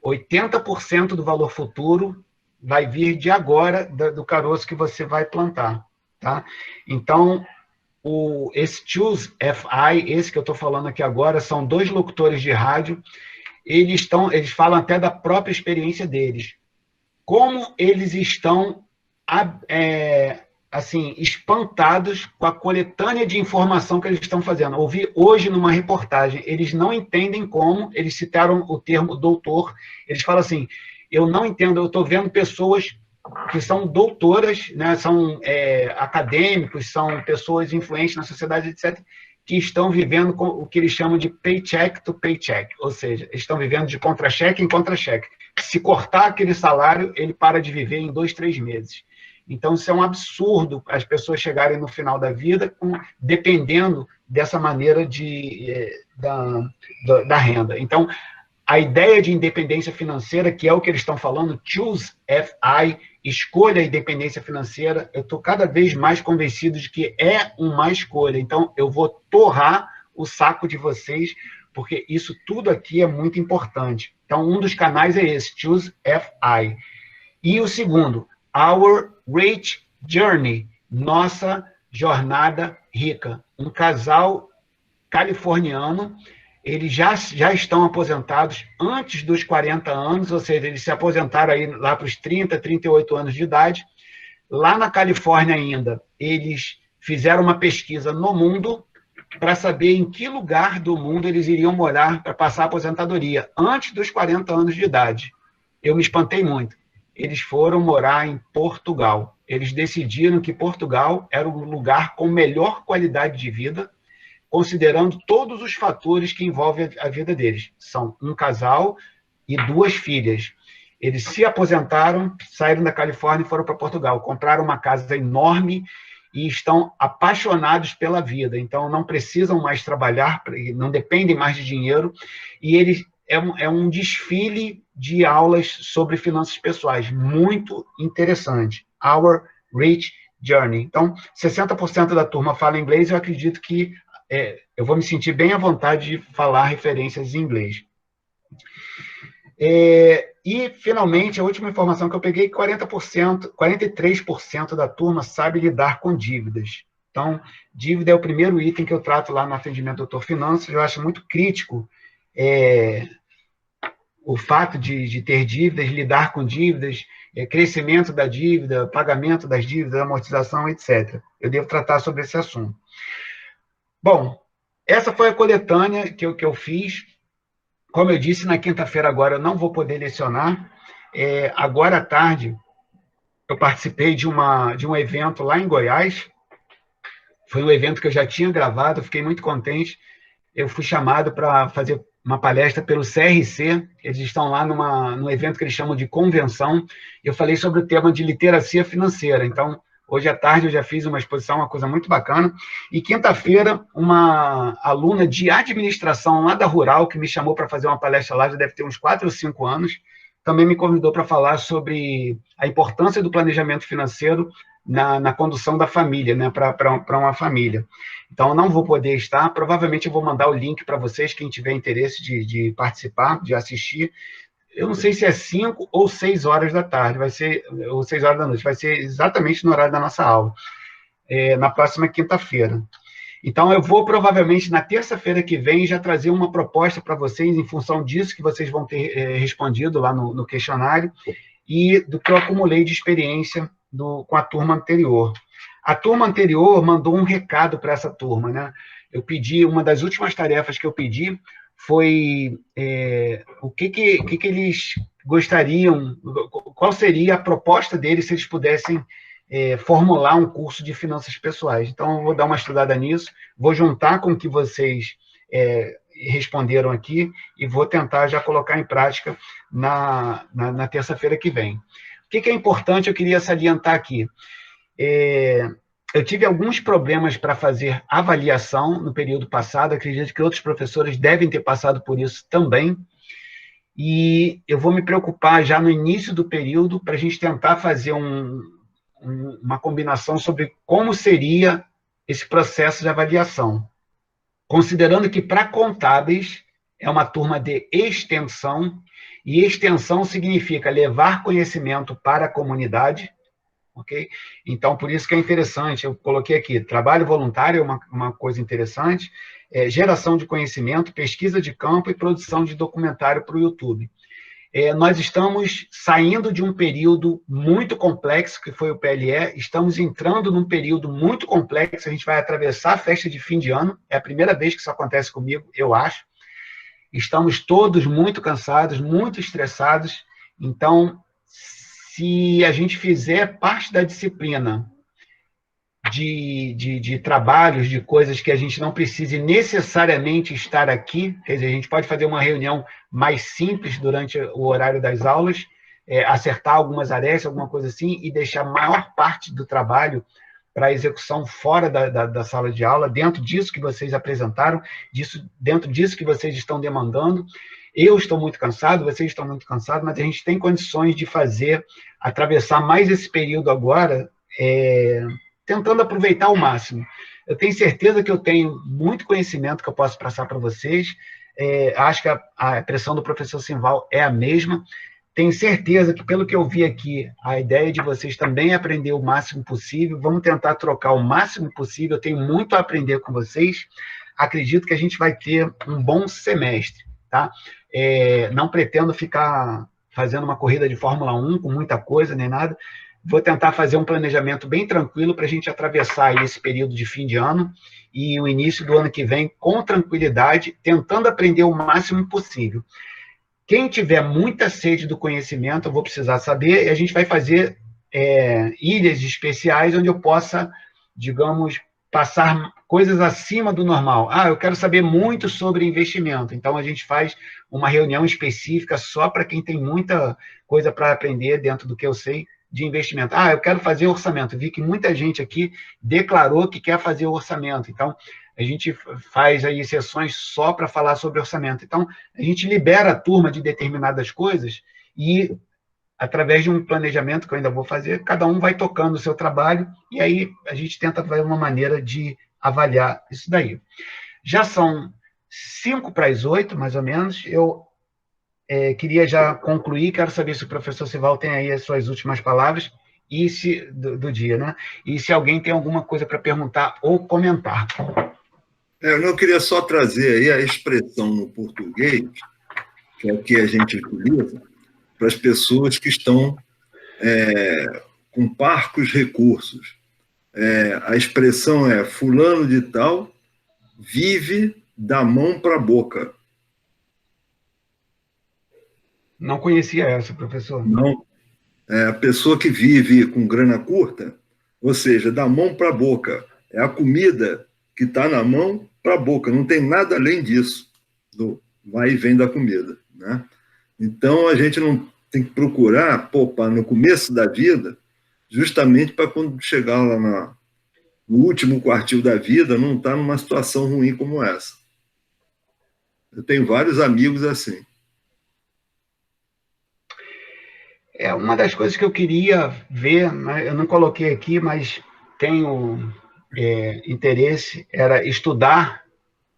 80% do valor futuro vai vir de agora, do caroço que você vai plantar. Tá? Então, esse Choose FI, esse que eu estou falando aqui agora, são 2 locutores de rádio. Eles falam até da própria experiência deles. Como eles estão assim, espantados com a coletânea de informação que eles estão fazendo. Ouvi hoje numa reportagem, eles não entendem como, eles citaram o termo doutor, eles falam assim, eu não entendo, eu estou vendo pessoas que são doutoras, né, são acadêmicos, são pessoas influentes na sociedade, etc., que estão vivendo com o que eles chamam de paycheck to paycheck, ou seja, estão vivendo de contra-cheque em contra-cheque. Se cortar aquele salário, ele para de viver em 2, 3 meses. Então, isso é um absurdo as pessoas chegarem no final da vida dependendo dessa maneira da renda. Então, a ideia de independência financeira, que é o que eles estão falando, Choose FI, escolha a independência financeira, eu estou cada vez mais convencido de que é uma escolha. Então, eu vou torrar o saco de vocês, porque isso tudo aqui é muito importante. Então, um dos canais é esse, Choose FI. E o segundo, Our Rich Journey, nossa jornada rica. Um casal californiano, eles já estão aposentados antes dos 40 anos, ou seja, eles se aposentaram aí lá para os 30, 38 anos de idade. Lá na Califórnia ainda, eles fizeram uma pesquisa no mundo para saber em que lugar do mundo eles iriam morar para passar a aposentadoria, antes dos 40 anos de idade. Eu me espantei muito. Eles foram morar em Portugal. Eles decidiram que Portugal era o lugar com melhor qualidade de vida, considerando todos os fatores que envolvem a vida deles. São um casal e 2 filhas. Eles se aposentaram, saíram da Califórnia e foram para Portugal. Compraram uma casa enorme e estão apaixonados pela vida. Então, não precisam mais trabalhar, não dependem mais de dinheiro. E eles é um desfile de aulas sobre finanças pessoais, muito interessante. Our Rich Journey. Então, 60% da turma fala inglês, eu acredito que eu vou me sentir bem à vontade de falar referências em inglês. E, finalmente, a última informação que eu peguei, 43% da turma sabe lidar com dívidas. Então, dívida é o primeiro item que eu trato lá no atendimento Doutor Finanças. Eu acho muito crítico o fato de ter dívidas, lidar com dívidas, crescimento da dívida, pagamento das dívidas, amortização, etc. Eu devo tratar sobre esse assunto. Bom, essa foi a coletânea que eu fiz. Como eu disse, na quinta-feira agora eu não vou poder lecionar. Agora à tarde, eu participei de um evento lá em Goiás. Foi um evento que eu já tinha gravado, eu fiquei muito contente. Eu fui chamado para fazer uma palestra pelo CRC, eles estão lá num evento que eles chamam de convenção. Eu falei sobre o tema de literacia financeira. Então, hoje à tarde eu já fiz uma exposição, uma coisa muito bacana. E quinta-feira, uma aluna de administração lá da Rural, que me chamou para fazer uma palestra lá, já deve ter uns 4 ou 5 anos, também me convidou para falar sobre a importância do planejamento financeiro na condução da família, né, para uma família. Então, eu não vou poder estar, provavelmente eu vou mandar o link para vocês, quem tiver interesse de participar, de assistir. Eu não sei se é 5 ou 6 horas da tarde, vai ser, ou 6 horas da noite, vai ser exatamente no horário da nossa aula, na próxima quinta-feira. Então, eu vou, provavelmente, na terça-feira que vem, já trazer uma proposta para vocês, em função disso que vocês vão ter respondido lá no questionário, e do que eu acumulei de experiência com a turma anterior. A turma anterior mandou um recado para essa turma, né? Eu pedi, uma das últimas tarefas que eu pedi foi o que eles gostariam, qual seria a proposta deles se eles pudessem formular um curso de finanças pessoais. Então, eu vou dar uma estudada nisso, vou juntar com o que vocês responderam aqui e vou tentar já colocar em prática na terça-feira que vem. O que é importante, eu queria salientar aqui. Eu tive alguns problemas para fazer avaliação no período passado, acredito que outros professores devem ter passado por isso também, e eu vou me preocupar já no início do período para a gente tentar fazer uma combinação sobre como seria esse processo de avaliação. Considerando que, para contábeis, é uma turma de extensão, e extensão significa levar conhecimento para a comunidade, ok? Então, por isso que é interessante, eu coloquei aqui, trabalho voluntário é uma coisa interessante, geração de conhecimento, pesquisa de campo e produção de documentário para o YouTube. Nós estamos saindo de um período muito complexo, que foi o PLE, estamos entrando num período muito complexo, a gente vai atravessar a festa de fim de ano, é a primeira vez que isso acontece comigo, eu acho. Estamos todos muito cansados, muito estressados, então, se a gente fizer parte da disciplina de trabalhos, de coisas que a gente não precise necessariamente estar aqui, quer dizer, a gente pode fazer uma reunião mais simples durante o horário das aulas, acertar algumas arestas, alguma coisa assim, e deixar a maior parte do trabalho para a execução fora da sala de aula, dentro disso que vocês apresentaram, dentro disso que vocês estão demandando. Eu estou muito cansado, vocês estão muito cansados, mas a gente tem condições de atravessar mais esse período agora, tentando aproveitar ao máximo. Eu tenho certeza que eu tenho muito conhecimento que eu posso passar para vocês, acho que a pressão do professor Simval é a mesma, tenho certeza que, pelo que eu vi aqui, a ideia de vocês também é aprender o máximo possível, vamos tentar trocar o máximo possível, eu tenho muito a aprender com vocês, acredito que a gente vai ter um bom semestre, tá? Não pretendo ficar fazendo uma corrida de Fórmula 1 com muita coisa, nem nada, vou tentar fazer um planejamento bem tranquilo para a gente atravessar aí esse período de fim de ano e o início do ano que vem com tranquilidade, tentando aprender o máximo possível. Quem tiver muita sede do conhecimento, eu vou precisar saber, e a gente vai fazer ilhas especiais onde eu possa, digamos, passar coisas acima do normal. Eu quero saber muito sobre investimento, então a gente faz uma reunião específica só para quem tem muita coisa para aprender dentro do que eu sei de investimento. Eu quero fazer orçamento. Vi que muita gente aqui declarou que quer fazer o orçamento, então a gente faz aí sessões só para falar sobre orçamento. Então, a gente libera a turma de determinadas coisas e, através de um planejamento que eu ainda vou fazer, cada um vai tocando o seu trabalho e aí a gente tenta ver uma maneira de avaliar isso daí. Já são 7:55, mais ou menos. Eu queria já concluir, quero saber se o professor Sival tem aí as suas últimas palavras e do dia, né? E se alguém tem alguma coisa para perguntar ou comentar. Eu não queria só trazer aí a expressão no português, que é o que a gente utiliza, para as pessoas que estão com parcos recursos. A expressão é fulano de tal vive da mão para a boca. Não conhecia essa, professor. Não. É a pessoa que vive com grana curta, ou seja, da mão para a boca. É a comida que está na mão para a boca. Não tem nada além disso, do vai e vem da comida, né? Então, a gente não tem que procurar poupar no começo da vida, justamente para quando chegar lá no último quartil da vida, não estar numa situação ruim como essa. Eu tenho vários amigos assim. É uma das coisas que eu queria ver, né, eu não coloquei aqui, mas tenho interesse, era estudar,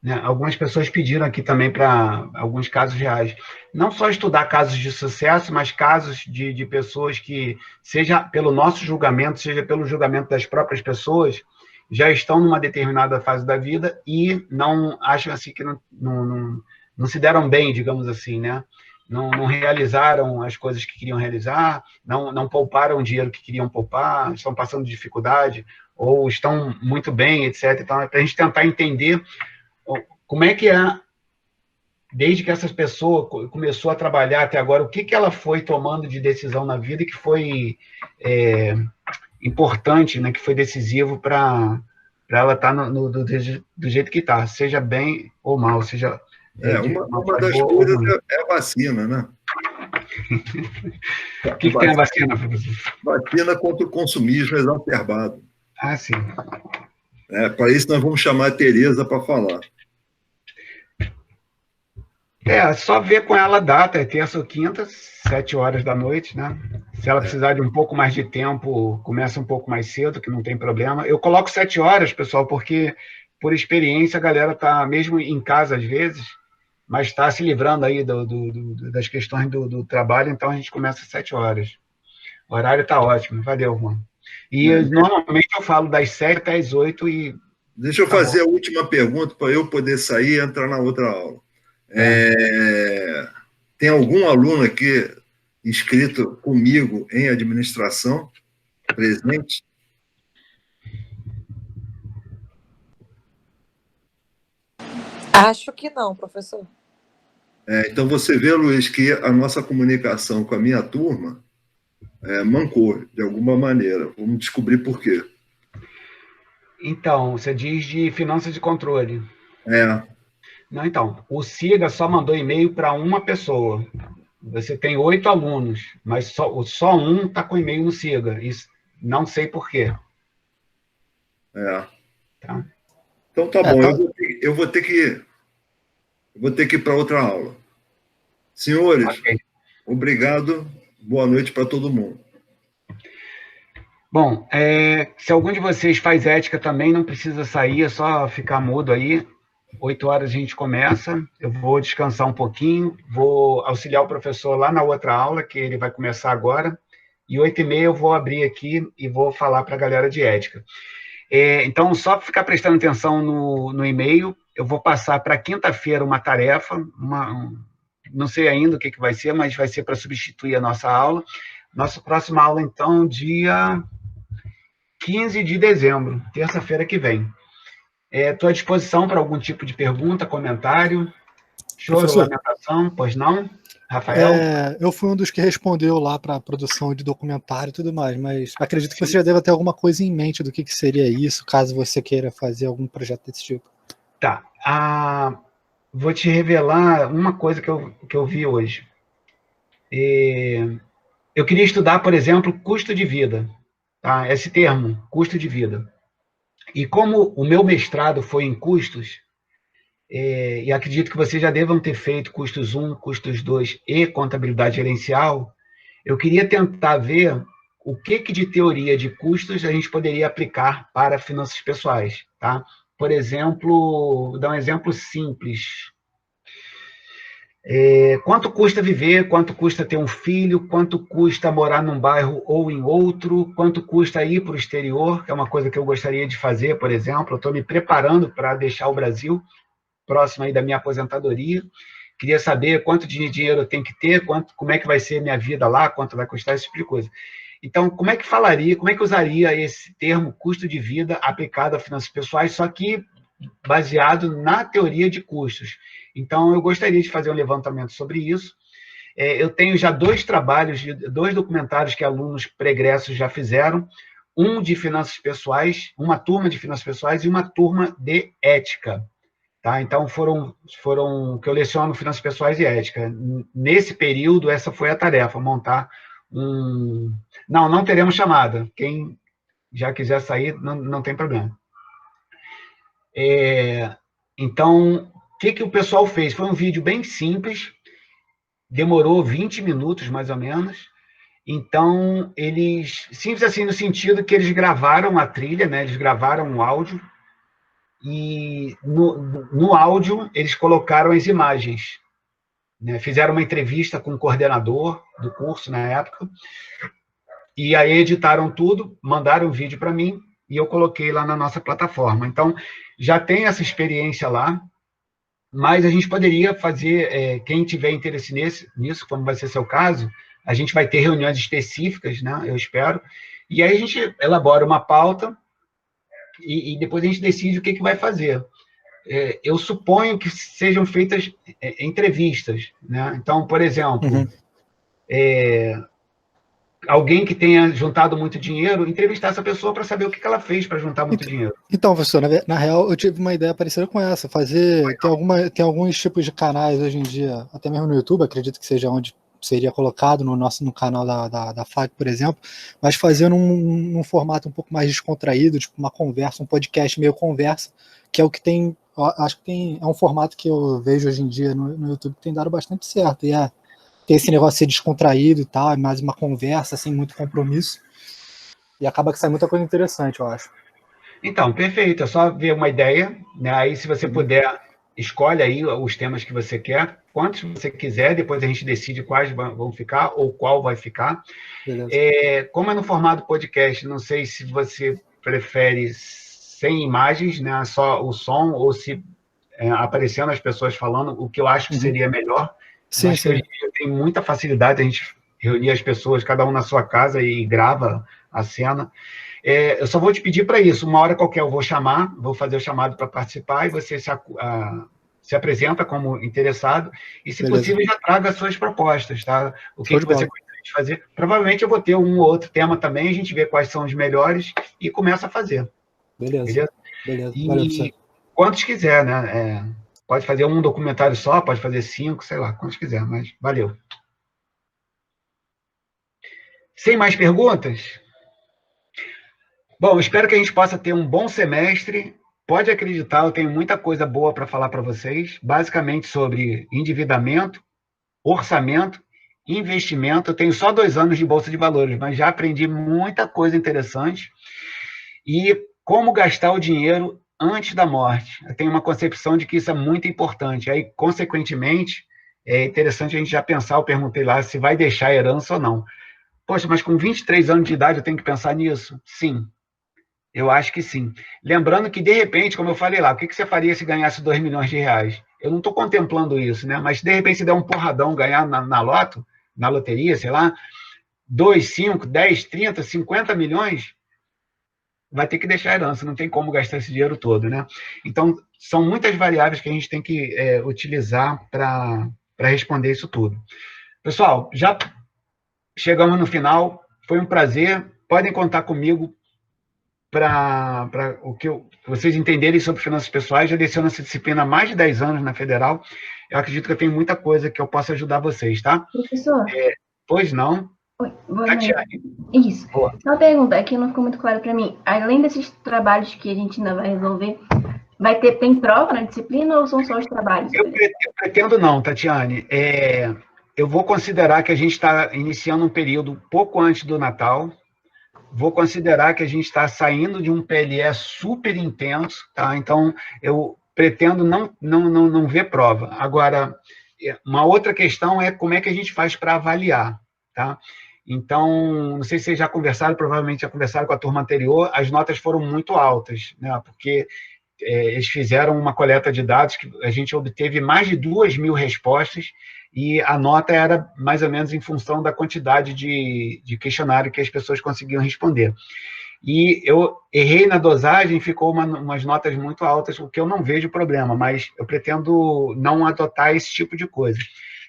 né, algumas pessoas pediram aqui também para alguns casos reais. Não só estudar casos de sucesso, mas casos de pessoas que, seja pelo nosso julgamento, seja pelo julgamento das próprias pessoas, já estão numa determinada fase da vida e não acham assim que não se deram bem, digamos assim, né? Não realizaram as coisas que queriam realizar, não pouparam o dinheiro que queriam poupar, estão passando dificuldade, ou estão muito bem, etc. Então, é para a gente tentar entender como é que é, desde que essa pessoa começou a trabalhar até agora, o que ela foi tomando de decisão na vida que foi importante, né, que foi decisivo para ela estar do jeito que está, seja bem ou mal, seja... uma das coisas é a vacina, né? O que tem a vacina, professor? Vacina contra o consumismo exacerbado. Ah, sim. Para isso, nós vamos chamar a Tereza para falar. Só ver com ela a data, é terça ou quinta, 7 horas da noite, né? Se ela precisar de um pouco mais de tempo, começa um pouco mais cedo, que não tem problema. Eu coloco 7 horas, pessoal, porque, por experiência, a galera está, mesmo em casa às vezes, mas está se livrando aí das questões do trabalho, então a gente começa às 7 horas. O horário está ótimo, valeu, mano. E normalmente eu falo das 7 até as 8 e... Deixa eu fazer a última pergunta para eu poder sair e entrar na outra aula. Tem algum aluno aqui inscrito comigo em administração presente? Acho que não, professor. Então, você vê, Luiz, que a nossa comunicação com a minha turma mancou, de alguma maneira. Vamos descobrir por quê. Então, você diz de finanças de controle. Não, então, o SIGA só mandou e-mail para uma pessoa. Você tem 8 alunos, mas só um está com e-mail no SIGA. Isso, não sei por quê. Tá? Então, tá bom. Eu vou ter que ir para outra aula. Senhores, obrigado. Boa noite para todo mundo. Bom, se algum de vocês faz ética também, não precisa sair, é só ficar mudo aí. 8 horas a gente começa, eu vou descansar um pouquinho, vou auxiliar o professor lá na outra aula, que ele vai começar agora, e 8h30 eu vou abrir aqui e vou falar para a galera de ética. Então, só ficar prestando atenção no e-mail, eu vou passar para quinta-feira uma tarefa, não sei ainda o que vai ser, mas vai ser para substituir a nossa aula. Nossa próxima aula, então, dia 15 de dezembro, terça-feira que vem. Estou à disposição para algum tipo de pergunta, comentário, choro, lamentação, pois não? Rafael? Eu fui um dos que respondeu lá para a produção de documentário e tudo mais, mas acredito que você já deva ter alguma coisa em mente do que seria isso, caso você queira fazer algum projeto desse tipo. Tá. Vou te revelar uma coisa que eu vi hoje. Eu queria estudar, por exemplo, custo de vida. Tá? Esse termo, custo de vida. E como o meu mestrado foi em custos, e acredito que vocês já devam ter feito custos 1, custos 2 e contabilidade gerencial, eu queria tentar ver o que de teoria de custos a gente poderia aplicar para finanças pessoais. Tá? Por exemplo, vou dar um exemplo simples. Quanto custa viver, quanto custa ter um filho, quanto custa morar num bairro ou em outro, quanto custa ir para o exterior, que é uma coisa que eu gostaria de fazer, por exemplo. Eu estou me preparando para deixar o Brasil, próximo aí da minha aposentadoria. Queria saber quanto de dinheiro eu tenho que ter, como é que vai ser minha vida lá, quanto vai custar, esse tipo de coisa. Então, como é que usaria esse termo custo de vida aplicado a finanças pessoais, só que baseado na teoria de custos. Então, eu gostaria de fazer um levantamento sobre isso. Eu tenho já 2 trabalhos, 2 documentários que alunos pregressos já fizeram, um de finanças pessoais, uma turma de finanças pessoais e uma turma de ética. Tá? Então, foram que eu leciono finanças pessoais e ética. Nesse período, essa foi a tarefa, montar um... Não teremos chamada. Quem já quiser sair, não tem problema. Então, o que o pessoal fez? Foi um vídeo bem simples, demorou 20 minutos, mais ou menos. Então, simples assim, no sentido que eles gravaram a trilha, né? Eles gravaram o áudio, e no áudio eles colocaram as imagens, né? Fizeram uma entrevista com o coordenador do curso na época, e aí editaram tudo, mandaram o vídeo para mim, e eu coloquei lá na nossa plataforma. Então, já tem essa experiência lá, mas a gente poderia fazer, quem tiver interesse nisso, como vai ser seu caso, a gente vai ter reuniões específicas, né, eu espero, e aí a gente elabora uma pauta, e depois a gente decide o que vai fazer. Eu suponho que sejam feitas entrevistas, né? Então, por exemplo, alguém que tenha juntado muito dinheiro, entrevistar essa pessoa para saber o que ela fez para juntar muito dinheiro. Então, professor, na real, eu tive uma ideia parecida com essa, tem alguns tipos de canais hoje em dia, até mesmo no YouTube, acredito que seja onde seria colocado no canal da FAC, por exemplo, mas fazer num formato um pouco mais descontraído, tipo uma conversa, um podcast meio conversa, que é o que tem, acho que é um formato que eu vejo hoje em dia no YouTube que tem dado bastante certo, e tem esse negócio de ser descontraído e tal, é mais uma conversa, sem muito compromisso, e acaba que sai muita coisa interessante, eu acho. Então, perfeito, é só ver uma ideia, né? Aí se você puder, escolhe aí os temas que você quer, quantos você quiser, depois a gente decide quais vão ficar ou qual vai ficar. Como é no formato podcast, não sei se você prefere sem imagens, né? Só o som, ou se aparecendo as pessoas falando, o que eu acho que seria melhor. Sim, acho que hoje em dia tem muita facilidade a gente reunir as pessoas, cada um na sua casa, e grava a cena. Eu só vou te pedir para isso, uma hora qualquer eu vou fazer o chamado para participar, e você se apresenta como interessado, e se possível já traga as suas propostas, tá? O que você gostaria de fazer. Provavelmente eu vou ter um ou outro tema também, a gente vê quais são os melhores e começa a fazer. Beleza. E valeu, professor. Quantos quiser, né? Pode fazer um documentário só, pode fazer 5, sei lá, quantos quiser, mas valeu. Sem mais perguntas? Bom, espero que a gente possa ter um bom semestre. Pode acreditar, eu tenho muita coisa boa para falar para vocês, basicamente sobre endividamento, orçamento, investimento. Eu tenho só 2 anos de Bolsa de Valores, mas já aprendi muita coisa interessante. E como gastar o dinheiro antes da morte. Eu tenho uma concepção de que isso é muito importante. Aí, consequentemente, é interessante a gente já pensar, eu perguntei lá, se vai deixar herança ou não. Poxa, mas com 23 anos de idade eu tenho que pensar nisso? Sim, eu acho que sim. Lembrando que, de repente, como eu falei lá, o que você faria se ganhasse 2 milhões de reais? Eu não estou contemplando isso, né? Mas, de repente, se der um porradão, ganhar na loto, na loteria, sei lá, 2, 5, 10, 30, 50 milhões, vai ter que deixar herança, não tem como gastar esse dinheiro todo, né? Então, são muitas variáveis que a gente tem que utilizar para responder isso tudo. Pessoal, já chegamos no final, foi um prazer, podem contar comigo para o que vocês entenderem sobre finanças pessoais. Já leciono essa disciplina há mais de 10 anos na Federal, eu acredito que eu tenho muita coisa que eu possa ajudar vocês, tá? Professor? Pois não? Oi, boa noite. Isso. Boa. Só uma pergunta, aqui não ficou muito claro para mim. Além desses trabalhos que a gente ainda vai resolver, tem prova na disciplina ou são só os trabalhos? Eu pretendo não, Tatiane. Eu vou considerar que a gente está iniciando um período pouco antes do Natal, vou considerar que a gente está saindo de um PLE super intenso, tá? Então, eu pretendo não ver prova. Agora, uma outra questão é como é que a gente faz para avaliar, tá? Então, não sei se vocês já conversaram, provavelmente já conversaram com a turma anterior, as notas foram muito altas, né? Porque eles fizeram uma coleta de dados que a gente obteve mais de 2.000 respostas, e a nota era mais ou menos em função da quantidade de questionário que as pessoas conseguiam responder. E eu errei na dosagem, ficou umas notas muito altas, o que eu não vejo problema, mas eu pretendo não adotar esse tipo de coisa.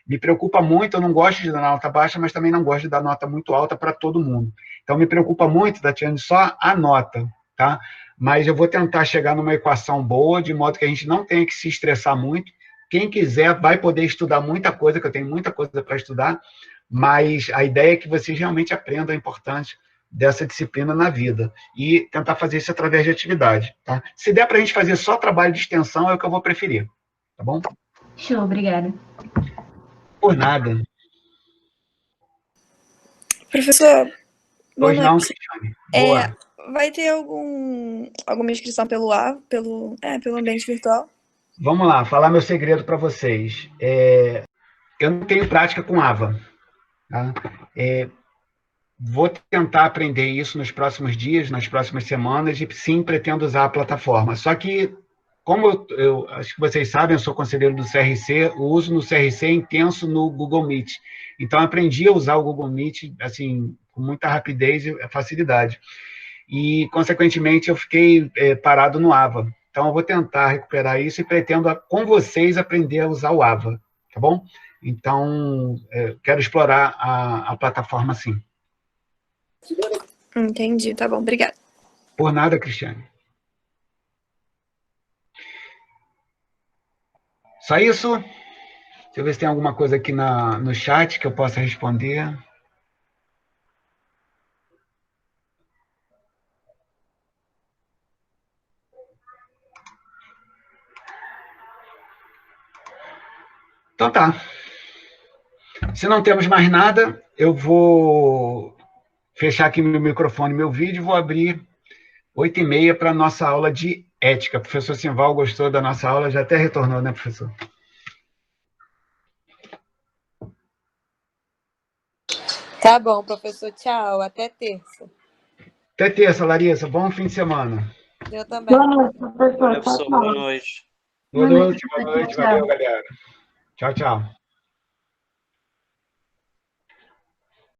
Me preocupa muito, eu não gosto de dar nota baixa, mas também não gosto de dar nota muito alta para todo mundo. Então, me preocupa muito, Tatiane, só a nota, tá? Mas eu vou tentar chegar numa equação boa, de modo que a gente não tenha que se estressar muito. Quem quiser vai poder estudar muita coisa, que eu tenho muita coisa para estudar, mas a ideia é que vocês realmente aprendam a importância dessa disciplina na vida e tentar fazer isso através de atividade, tá? Se der para a gente fazer só trabalho de extensão, é o que eu vou preferir, tá bom? Show, obrigada. Por nada. Professor, boa Pois não, noite. Cristiane. Boa. Vai ter alguma inscrição pelo ambiente virtual? Vamos lá, falar meu segredo para vocês. Eu não tenho prática com AVA. Tá? Vou tentar aprender isso nos próximos dias, nas próximas semanas, e sim, pretendo usar a plataforma. Só que, como eu acho que vocês sabem, eu sou conselheiro do CRC, o uso no CRC é intenso no Google Meet. Então, aprendi a usar o Google Meet, assim, com muita rapidez e facilidade. E, consequentemente, eu fiquei parado no AVA. Então, eu vou tentar recuperar isso e pretendo, com vocês, aprender a usar o AVA, tá bom? Então, quero explorar a plataforma, sim. Entendi, tá bom, obrigada. Por nada, Cristiane. Só isso? Deixa eu ver se tem alguma coisa aqui no chat que eu possa responder. Então tá. Se não temos mais nada, eu vou fechar aqui meu microfone, meu vídeo, e vou abrir 8h30 para a nossa aula de ética. O professor Simval gostou da nossa aula, já até retornou, né, professor? Tá bom, professor. Tchau. Até terça. Até terça, Larissa. Bom fim de semana. Eu também. Boa noite, professor. Professor, boa noite. Boa noite. Valeu, galera. Tchau, tchau.